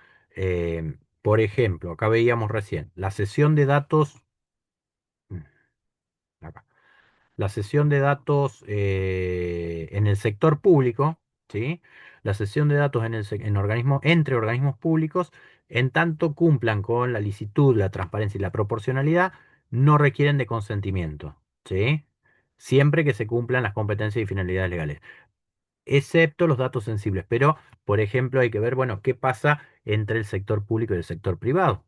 por ejemplo, acá veíamos recién, la sesión de datos, mm, acá la sesión de datos en el sector público, ¿sí? la cesión de datos entre organismos públicos, en tanto cumplan con la licitud, la transparencia y la proporcionalidad, no requieren de consentimiento, ¿sí? Siempre que se cumplan las competencias y finalidades legales, excepto los datos sensibles. Pero, por ejemplo, hay que ver, bueno, qué pasa entre el sector público y el sector privado.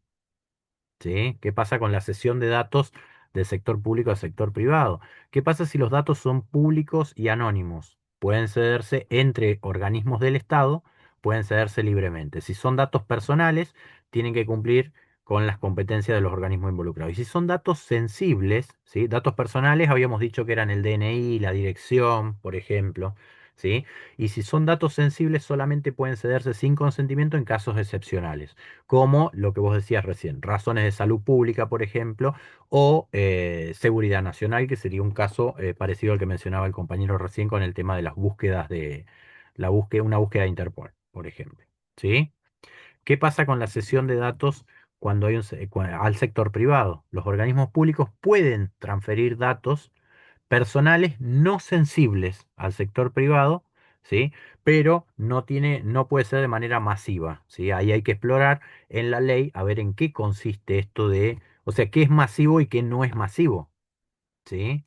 ¿Sí? ¿Qué pasa con la cesión de datos del sector público al sector privado? ¿Qué pasa si los datos son públicos y anónimos? Pueden cederse entre organismos del Estado, pueden cederse libremente. Si son datos personales, tienen que cumplir con las competencias de los organismos involucrados. Y si son datos sensibles, ¿sí? Datos personales, habíamos dicho que eran el DNI, la dirección, por ejemplo, ¿sí? Y si son datos sensibles, solamente pueden cederse sin consentimiento en casos excepcionales, como lo que vos decías recién, razones de salud pública, por ejemplo, o seguridad nacional, que sería un caso parecido al que mencionaba el compañero recién con el tema de las búsquedas una búsqueda de Interpol, por ejemplo. ¿Sí? ¿Qué pasa con la cesión de datos cuando hay al sector privado? Los organismos públicos pueden transferir datos personales no sensibles al sector privado, ¿sí? Pero no puede ser de manera masiva, ¿sí? Ahí hay que explorar en la ley a ver en qué consiste esto o sea, qué es masivo y qué no es masivo, ¿sí?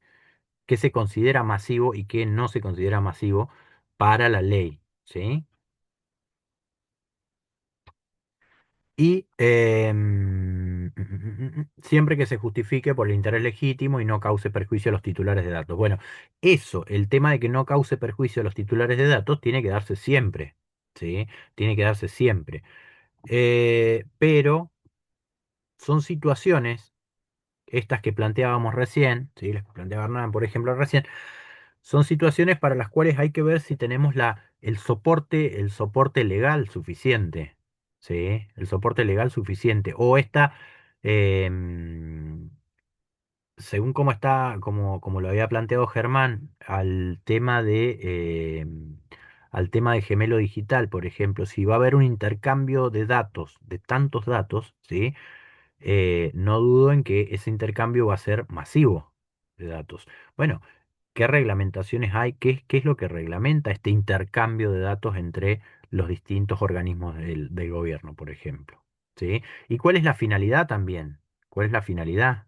¿Qué se considera masivo y qué no se considera masivo para la ley, ¿sí? Y siempre que se justifique por el interés legítimo y no cause perjuicio a los titulares de datos. Bueno, el tema de que no cause perjuicio a los titulares de datos, tiene que darse siempre, ¿sí? Tiene que darse siempre. Pero son situaciones, estas que planteábamos recién, ¿sí? Las que planteaba Hernán, por ejemplo, recién, son situaciones para las cuales hay que ver si tenemos el soporte legal suficiente, ¿sí? El soporte legal suficiente. O em, según cómo está, como lo había planteado Germán, al tema de gemelo digital, por ejemplo, si va a haber un intercambio de datos, de tantos datos, ¿sí? No dudo en que ese intercambio va a ser masivo de datos. Bueno, ¿qué reglamentaciones hay? ¿Qué es lo que reglamenta este intercambio de datos entre los distintos organismos del gobierno, por ejemplo? ¿Sí? ¿Y cuál es la finalidad también? ¿Cuál es la finalidad?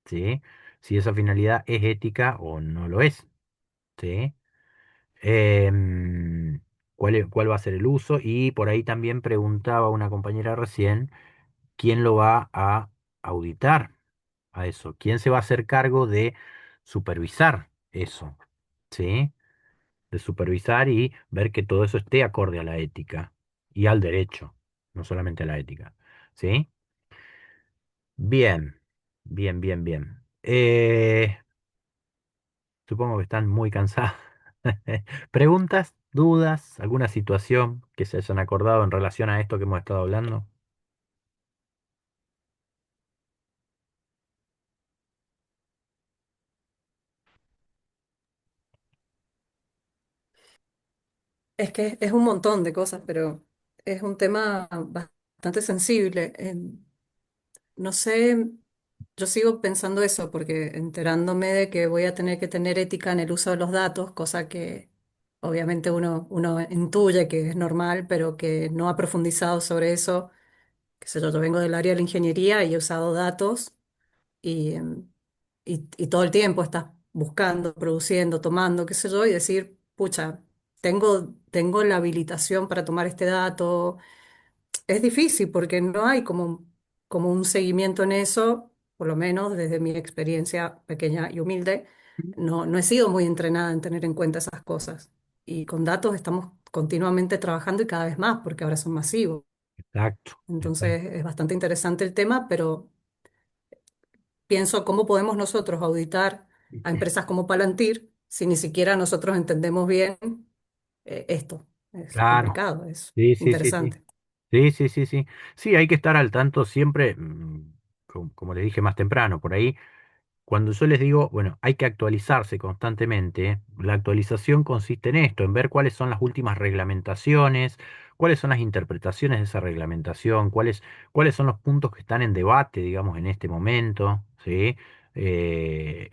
¿Sí? Si esa finalidad es ética o no lo es. ¿Sí? Em, ¿cuál va a ser el uso? Y por ahí también preguntaba una compañera recién, ¿quién lo va a auditar a eso? ¿Quién se va a hacer cargo de supervisar eso? ¿Sí? De supervisar y ver que todo eso esté acorde a la ética y al derecho, no solamente a la ética. ¿Sí? Bien, bien, bien, bien. Supongo que están muy cansados. ¿Preguntas, dudas, alguna situación que se hayan acordado en relación a esto que hemos estado hablando? Es que es un montón de cosas, pero es un tema bastante sensible. No sé, yo sigo pensando eso porque enterándome de que voy a tener que tener ética en el uso de los datos, cosa que obviamente uno intuye que es normal, pero que no ha profundizado sobre eso. Qué sé yo vengo del área de la ingeniería y he usado datos y, y todo el tiempo estás buscando, produciendo, tomando, qué sé yo, y decir, pucha, tengo la habilitación para tomar este dato. Es difícil porque no hay como un seguimiento en eso, por lo menos desde mi experiencia pequeña y humilde, no he sido muy entrenada en tener en cuenta esas cosas. Y con datos estamos continuamente trabajando y cada vez más porque ahora son masivos. Exacto, exacto. Entonces es bastante interesante el tema, pero pienso cómo podemos nosotros auditar a empresas como Palantir si ni siquiera nosotros entendemos bien esto. Es Claro. complicado, es Sí, sí, sí, sí. interesante. Sí, sí, sí, sí. Sí, hay que estar al tanto siempre, como les dije más temprano, por ahí. Cuando yo les digo, bueno, hay que actualizarse constantemente, la actualización consiste en esto, en ver cuáles son las últimas reglamentaciones, cuáles son las interpretaciones de esa reglamentación, cuáles son los puntos que están en debate, digamos, en este momento, ¿sí? ¿Qué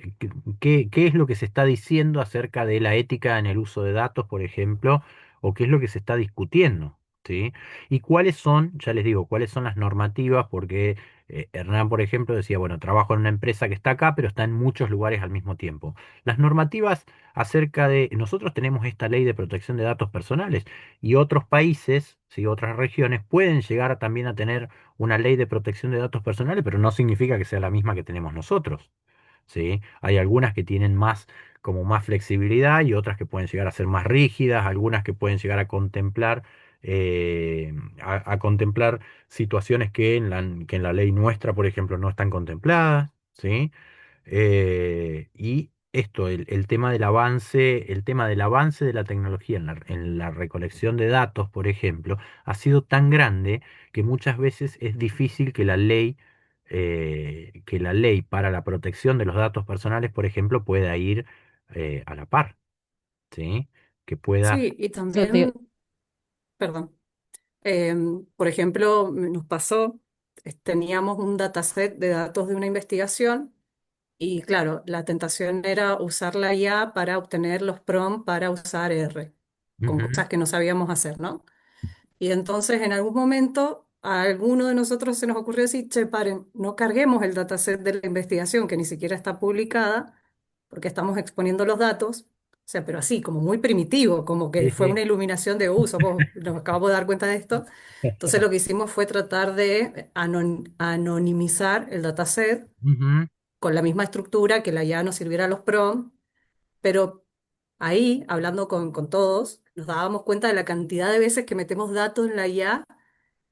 es lo que se está diciendo acerca de la ética en el uso de datos, por ejemplo, o qué es lo que se está discutiendo, ¿sí? Y cuáles son, ya les digo, cuáles son las normativas, porque Hernán, por ejemplo, decía, bueno, trabajo en una empresa que está acá, pero está en muchos lugares al mismo tiempo. Las normativas acerca de, nosotros tenemos esta ley de protección de datos personales y otros países, ¿sí? Otras regiones pueden llegar también a tener una ley de protección de datos personales, pero no significa que sea la misma que tenemos nosotros. ¿Sí? Hay algunas que tienen más, como más flexibilidad y otras que pueden llegar a ser más rígidas, algunas que pueden llegar a contemplar situaciones que en la ley nuestra, por ejemplo, no están contempladas, ¿sí? Y esto, el tema del avance de la tecnología en la recolección de datos, por ejemplo, ha sido tan grande que muchas veces es difícil que la ley para la protección de los datos personales, por ejemplo, pueda ir a la par, ¿sí? Que pueda. Sí, y Eso te- también, perdón, por ejemplo, nos pasó, teníamos un dataset de datos de una investigación y claro, la tentación era usar la IA para obtener los prompts para usar R, con Ujú. cosas que no sabíamos hacer, ¿no? Y entonces en algún momento a alguno de nosotros se nos ocurrió decir, che, paren, no carguemos el dataset de la investigación que ni siquiera está publicada, porque estamos exponiendo los datos, o sea, pero así, como muy primitivo, como que Sí, fue sí. una iluminación de uso, vos nos acabamos de dar cuenta de esto. Entonces lo que hicimos fue tratar de anonimizar el dataset Ujú. con la misma estructura que la IA nos sirviera a los prompts, pero ahí, hablando con todos, nos dábamos cuenta de la cantidad de veces que metemos datos en la IA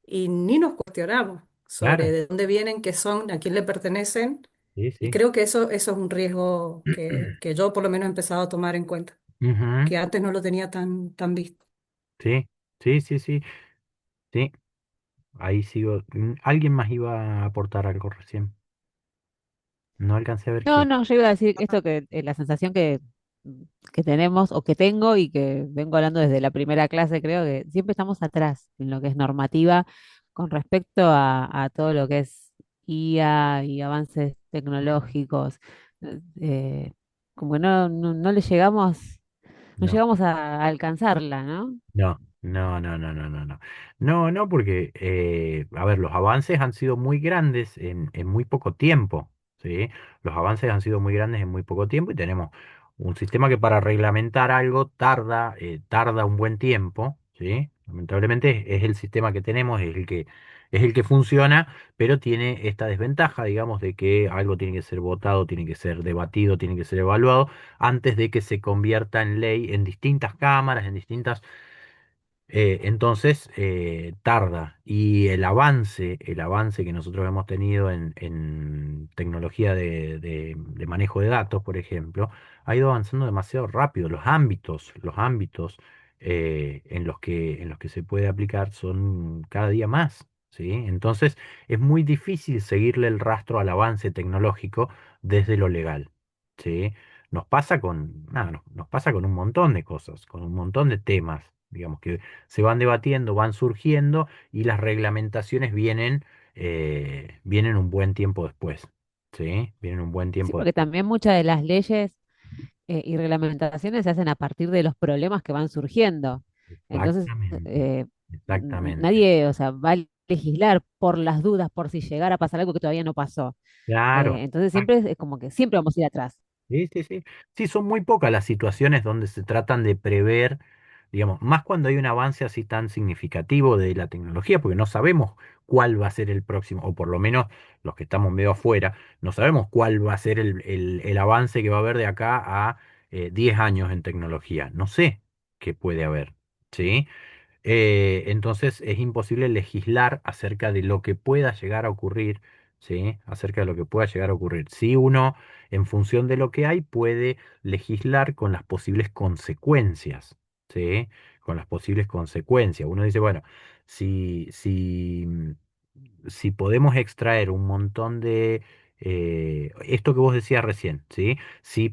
y ni nos cuestionamos sobre Claro, de dónde vienen, qué son, a quién le pertenecen. sí, Y sí. creo que eso es un riesgo que yo por lo menos he empezado a tomar en cuenta, Ujú. que antes no lo tenía tan visto. Sí, sí, sí, sí, sí. Ahí sigo. Alguien más iba a aportar algo recién. No alcancé a ver No, quién. no, yo iba a decir esto que la sensación que tenemos o que tengo y que vengo hablando desde la primera clase, creo que siempre estamos atrás en lo que es normativa con respecto a todo lo que es IA y avances tecnológicos. eh, Como que no le llegamos, no No. llegamos a alcanzarla, ¿no? No, no, no, no, no, no, no. No, no, porque, a ver, los avances han sido muy grandes en muy poco tiempo, ¿sí? Los avances han sido muy grandes en muy poco tiempo y tenemos un sistema que para reglamentar algo tarda un buen tiempo, ¿sí? Lamentablemente es el sistema que tenemos, es el que funciona, pero tiene esta desventaja, digamos, de que algo tiene que ser votado, tiene que ser debatido, tiene que ser evaluado antes de que se convierta en ley en distintas cámaras, en distintas entonces tarda y el avance que nosotros hemos tenido en tecnología de manejo de datos, por ejemplo, ha ido avanzando demasiado rápido. Los ámbitos en los que se puede aplicar son cada día más, ¿sí? Entonces es muy difícil seguirle el rastro al avance tecnológico desde lo legal, ¿sí? Nos pasa con un montón de cosas, con un montón de temas, digamos que se van debatiendo, van surgiendo y las reglamentaciones vienen un buen tiempo después, ¿sí? Vienen un buen Sí, tiempo porque después. también muchas de las leyes y reglamentaciones se hacen a partir de los problemas que van surgiendo. Entonces, Exactamente, exactamente. nadie, o sea, va a legislar por las dudas, por si llegara a pasar algo que todavía no pasó. Claro. Entonces siempre es como que siempre vamos a ir atrás. Sí, sí, sí. Sí, son muy pocas las situaciones donde se tratan de prever, digamos, más cuando hay un avance así tan significativo de la tecnología, porque no sabemos cuál va a ser el próximo, o por lo menos los que estamos medio afuera, no sabemos cuál va a ser el avance que va a haber de acá a 10 años en tecnología. No sé qué puede haber, ¿sí? Entonces es imposible legislar acerca de lo que pueda llegar a ocurrir, ¿sí? Acerca de lo que pueda llegar a ocurrir. Si uno, en función de lo que hay, puede legislar con las posibles consecuencias, ¿sí? Con las posibles consecuencias. Uno dice, bueno, si podemos extraer un montón de... esto que vos decías recién, ¿sí? Si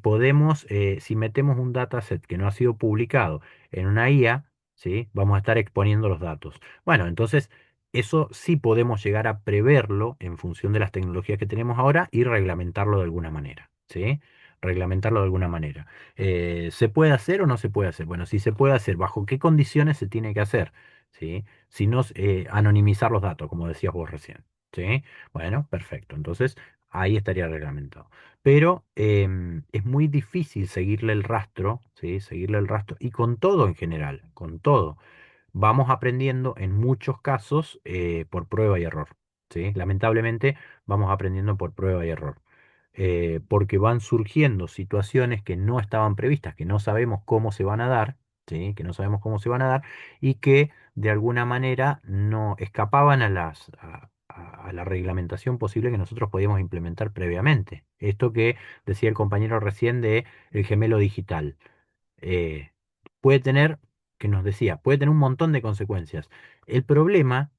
metemos un dataset que no ha sido publicado en una IA, ¿sí? Vamos a estar exponiendo los datos. Bueno, entonces eso sí podemos llegar a preverlo en función de las tecnologías que tenemos ahora y reglamentarlo de alguna manera, ¿sí? reglamentarlo de alguna manera. ¿Se puede hacer o no se puede hacer? Bueno, si se puede hacer, ¿bajo qué condiciones se tiene que hacer? ¿Sí? Si no, anonimizar los datos, como decías vos recién. ¿Sí? Bueno, perfecto. Entonces, ahí estaría reglamentado. Pero es muy difícil seguirle el rastro, ¿sí? Seguirle el rastro, y con todo en general, con todo. Vamos aprendiendo en muchos casos por prueba y error, ¿sí? Lamentablemente vamos aprendiendo por prueba y error, porque van surgiendo situaciones que no estaban previstas, que no sabemos cómo se van a dar, ¿sí? Que no sabemos cómo se van a dar y que de alguna manera no escapaban a la reglamentación posible que nosotros podíamos implementar previamente. Esto que decía el compañero recién de el gemelo digital eh, puede tener, que nos decía, puede tener un montón de consecuencias. El problema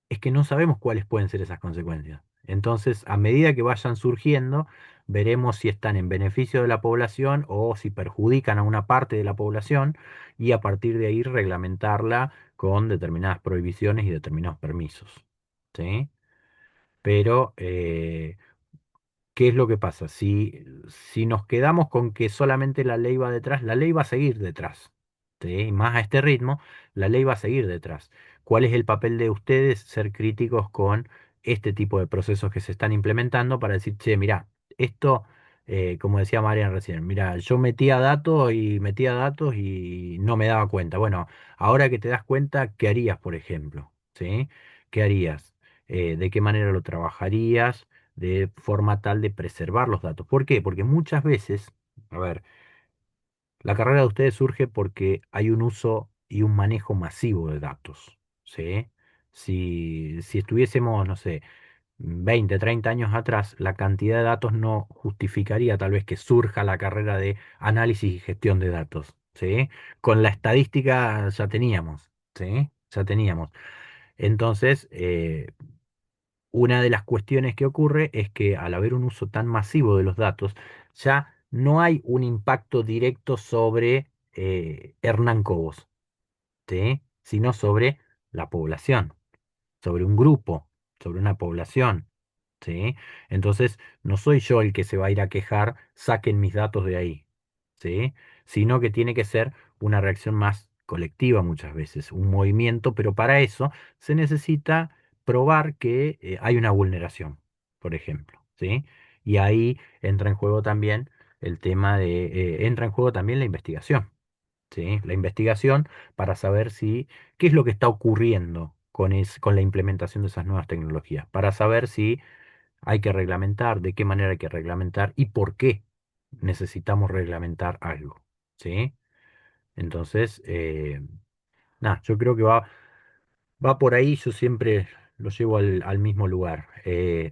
es que no sabemos cuáles pueden ser esas consecuencias. Entonces, a medida que vayan surgiendo, veremos si están en beneficio de la población o si perjudican a una parte de la población y a partir de ahí reglamentarla con determinadas prohibiciones y determinados permisos. ¿Sí? Pero ¿qué es lo que pasa? Si nos quedamos con que solamente la ley va detrás, la ley va a seguir detrás. ¿Sí? Más a este ritmo, la ley va a seguir detrás. ¿Cuál es el papel de ustedes? Ser críticos con este tipo de procesos que se están implementando para decir, che, mira, esto, como decía Marian recién, mira, yo metía datos y no me daba cuenta. Bueno, ahora que te das cuenta, ¿qué harías, por ejemplo? ¿Sí? ¿Qué harías? ¿De qué manera lo trabajarías? De forma tal de preservar los datos. ¿Por qué? Porque muchas veces, a ver, la carrera de ustedes surge porque hay un uso y un manejo masivo de datos, ¿sí? Si estuviésemos, no sé, 20, 30 años atrás, la cantidad de datos no justificaría tal vez que surja la carrera de análisis y gestión de datos, ¿sí? Con la estadística ya teníamos, ¿sí? Ya teníamos. Entonces, una de las cuestiones que ocurre es que al haber un uso tan masivo de los datos, ya no hay un impacto directo sobre Hernán Cobos, ¿sí? Sino sobre la población, sobre un grupo, sobre una población, ¿sí? Entonces, no soy yo el que se va a ir a quejar, saquen mis datos de ahí, ¿sí? Sino que tiene que ser una reacción más colectiva muchas veces, un movimiento, pero para eso se necesita probar que hay una vulneración, por ejemplo, ¿sí? Y ahí entra en juego también el tema entra en juego también la investigación. ¿Sí? La investigación para saber si, qué es lo que está ocurriendo con la implementación de esas nuevas tecnologías, para saber si hay que reglamentar, de qué manera hay que reglamentar y por qué necesitamos reglamentar algo. ¿Sí? Entonces, nada, yo creo que va por ahí, yo siempre lo llevo al mismo lugar.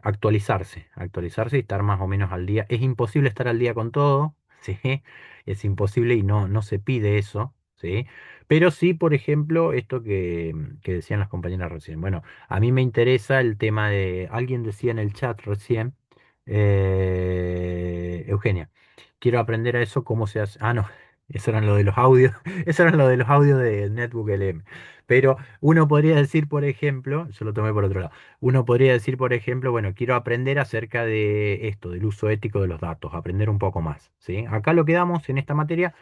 Actualizarse y estar más o menos al día. Es imposible estar al día con todo, ¿sí? Es imposible y no se pide eso, ¿sí? Pero sí, por ejemplo, esto que decían las compañeras recién. Bueno, a mí me interesa el tema de, alguien decía en el chat recién, Eugenia, quiero aprender a eso, cómo se hace. Ah, no, eso eran lo de los audios, eso eran lo de los audios de Netbook LM. Pero uno podría decir, por ejemplo, yo lo tomé por otro lado, uno podría decir, por ejemplo, bueno, quiero aprender acerca de esto, del uso ético de los datos, aprender un poco más, ¿sí? Acá lo que damos en esta materia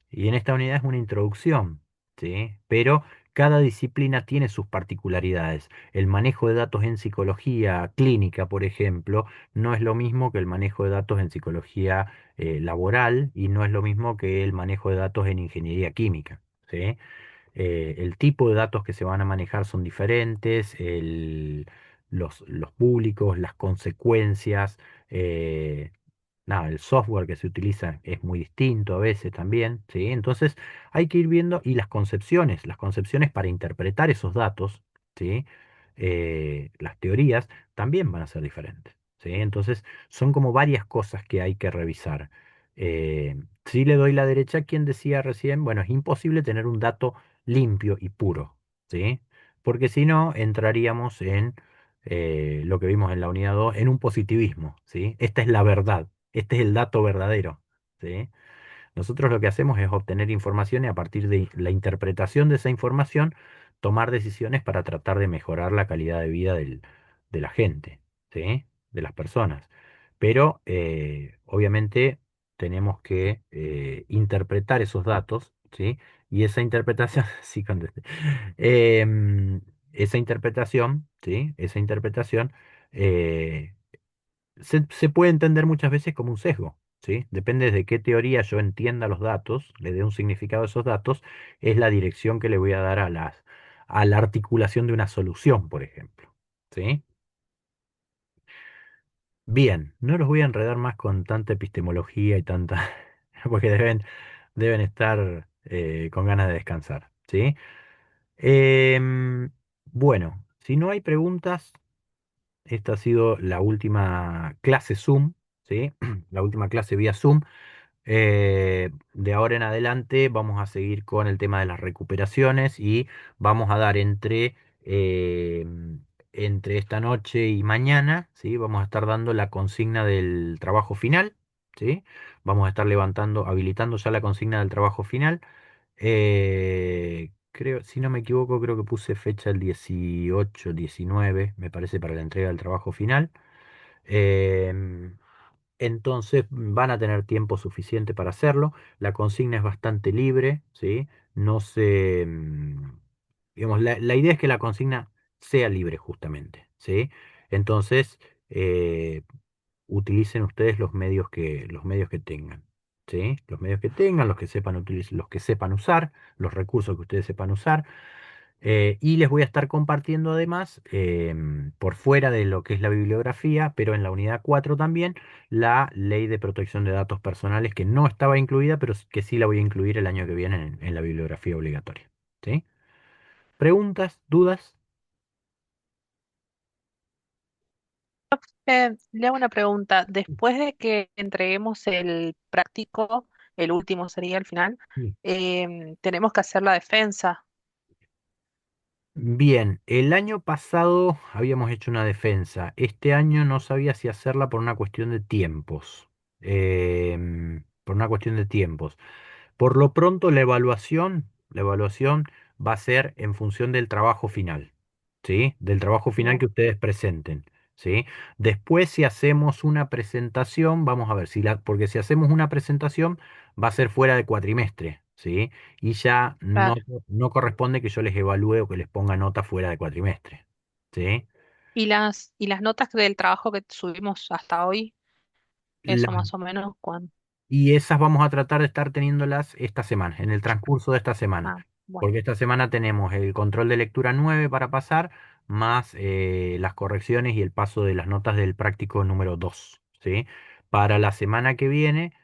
y en esta unidad es una introducción, ¿sí? Pero cada disciplina tiene sus particularidades. El manejo de datos en psicología clínica, por ejemplo, no es lo mismo que el manejo de datos en psicología laboral y no es lo mismo que el manejo de datos en ingeniería química, ¿sí? El tipo de datos que se van a manejar son diferentes, los públicos, las consecuencias, eh, nada, el software que se utiliza es muy distinto a veces también, ¿sí? Entonces hay que ir viendo, y las concepciones para interpretar esos datos, ¿sí? Las teorías también van a ser diferentes, ¿sí? Entonces son como varias cosas que hay que revisar. Si le doy la derecha a quien decía recién, bueno, es imposible tener un dato limpio y puro, ¿sí? Porque si no, entraríamos en lo que vimos en la unidad 2 en un positivismo, ¿sí? Esta es la verdad, este es el dato verdadero, ¿sí? Nosotros lo que hacemos es obtener información y a partir de la interpretación de esa información, tomar decisiones para tratar de mejorar la calidad de vida de la gente, ¿sí? De las personas. Pero, obviamente, tenemos que interpretar esos datos, ¿sí? Y esa interpretación, sí contesté. Esa interpretación, ¿sí? Esa interpretación eh, se puede entender muchas veces como un sesgo, ¿sí? Depende de qué teoría yo entienda los datos, le dé un significado a esos datos, es la dirección que le voy a dar a la articulación de una solución, por ejemplo, ¿sí? Bien, no los voy a enredar más con tanta epistemología y tanta, porque deben estar con ganas de descansar, ¿sí? Em, bueno, si no hay preguntas, esta ha sido la última clase Zoom, ¿sí? La última clase vía Zoom. De ahora en adelante vamos a seguir con el tema de las recuperaciones y vamos a dar eh, entre esta noche y mañana, ¿sí? Vamos a estar dando la consigna del trabajo final, ¿sí? Vamos a estar habilitando ya la consigna del trabajo final. Creo, si no me equivoco, creo que puse fecha el 18, 19, me parece, para la entrega del trabajo final. Em, entonces van a tener tiempo suficiente para hacerlo. La consigna es bastante libre, ¿sí? No se, digamos, la idea es que la consigna sea libre justamente, ¿sí? Entonces, eh, utilicen ustedes los medios que tengan, ¿sí? Los medios que tengan, los que sepan usar, los recursos que ustedes sepan usar. Y les voy a estar compartiendo además, por fuera de lo que es la bibliografía, pero en la unidad 4 también, la ley de protección de datos personales que no estaba incluida, pero que sí la voy a incluir el año que viene en la bibliografía obligatoria. ¿Sí? ¿Preguntas? ¿Dudas? Le hago una pregunta. Después de que entreguemos el práctico, el último sería el final, Sí. tenemos que hacer la defensa. Bien, el año pasado habíamos hecho una defensa. Este año no sabía si hacerla por una cuestión de tiempos. Por una cuestión de tiempos. Por lo pronto, la evaluación va a ser en función del trabajo final, ¿sí? Del trabajo final Bien. que ustedes presenten, ¿sí? Después, si hacemos una presentación, vamos a ver, porque si hacemos una presentación va a ser fuera de cuatrimestre, ¿sí? Y ya no, Claro. no corresponde que yo les evalúe o que les ponga nota fuera de cuatrimestre, ¿sí? Y las notas del trabajo que subimos hasta hoy, eso más o menos, ¿cuándo? Y esas vamos a tratar de estar teniéndolas esta semana, en el transcurso de esta semana. Ah, bueno. Porque esta semana tenemos el control de lectura 9 para pasar, más las correcciones y el paso de las notas del práctico número 2, ¿sí? Para la semana que viene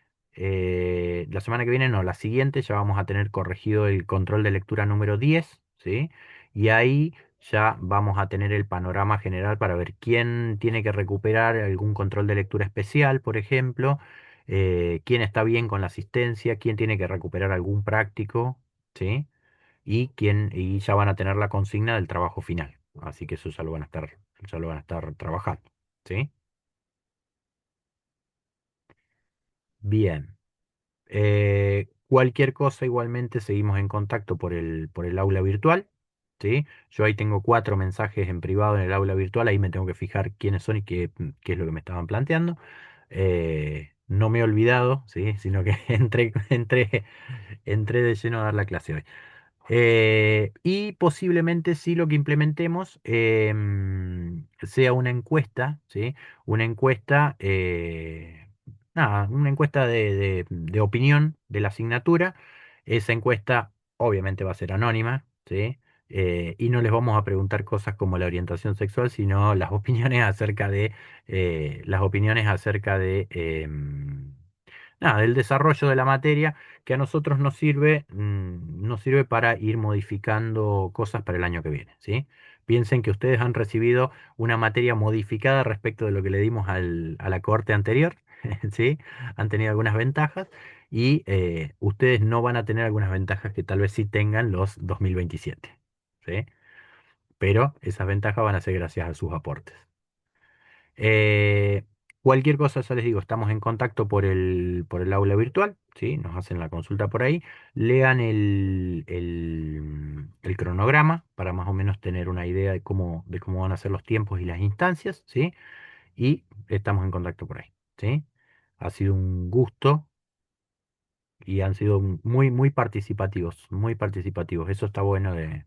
no, la siguiente ya vamos a tener corregido el control de lectura número 10, ¿sí? Y ahí ya vamos a tener el panorama general para ver quién tiene que recuperar algún control de lectura especial, por ejemplo, quién está bien con la asistencia, quién tiene que recuperar algún práctico, ¿sí? Y ya van a tener la consigna del trabajo final. Así que eso ya lo van a estar trabajando, ¿sí? Bien. Cualquier cosa, igualmente seguimos en contacto por el aula virtual, ¿sí? Yo ahí tengo 4 mensajes en privado en el aula virtual, ahí me tengo que fijar quiénes son y qué es lo que me estaban planteando. No me he olvidado, ¿sí? Sino que entré de lleno a dar la clase hoy. Y posiblemente sí lo que implementemos sea una encuesta, ¿sí? Una encuesta, nada, una encuesta de opinión de la asignatura. Esa encuesta obviamente va a ser anónima, ¿sí? Y no les vamos a preguntar cosas como la orientación sexual, sino las opiniones acerca de nada, del desarrollo de la materia que a nosotros nos sirve para ir modificando cosas para el año que viene, ¿sí? Piensen que ustedes han recibido una materia modificada respecto de lo que le dimos a la cohorte anterior, ¿sí? Han tenido algunas ventajas y ustedes no van a tener algunas ventajas que tal vez sí tengan los 2027, ¿sí? Pero esas ventajas van a ser gracias a sus aportes. Eh, Cualquier cosa, ya les digo, estamos en contacto por el aula virtual, ¿sí? Nos hacen la consulta por ahí. Lean el cronograma para más o menos tener una idea de cómo van a ser los tiempos y las instancias, ¿sí? Y estamos en contacto por ahí, ¿sí? Ha sido un gusto y han sido muy, muy participativos, muy participativos. Eso está bueno de,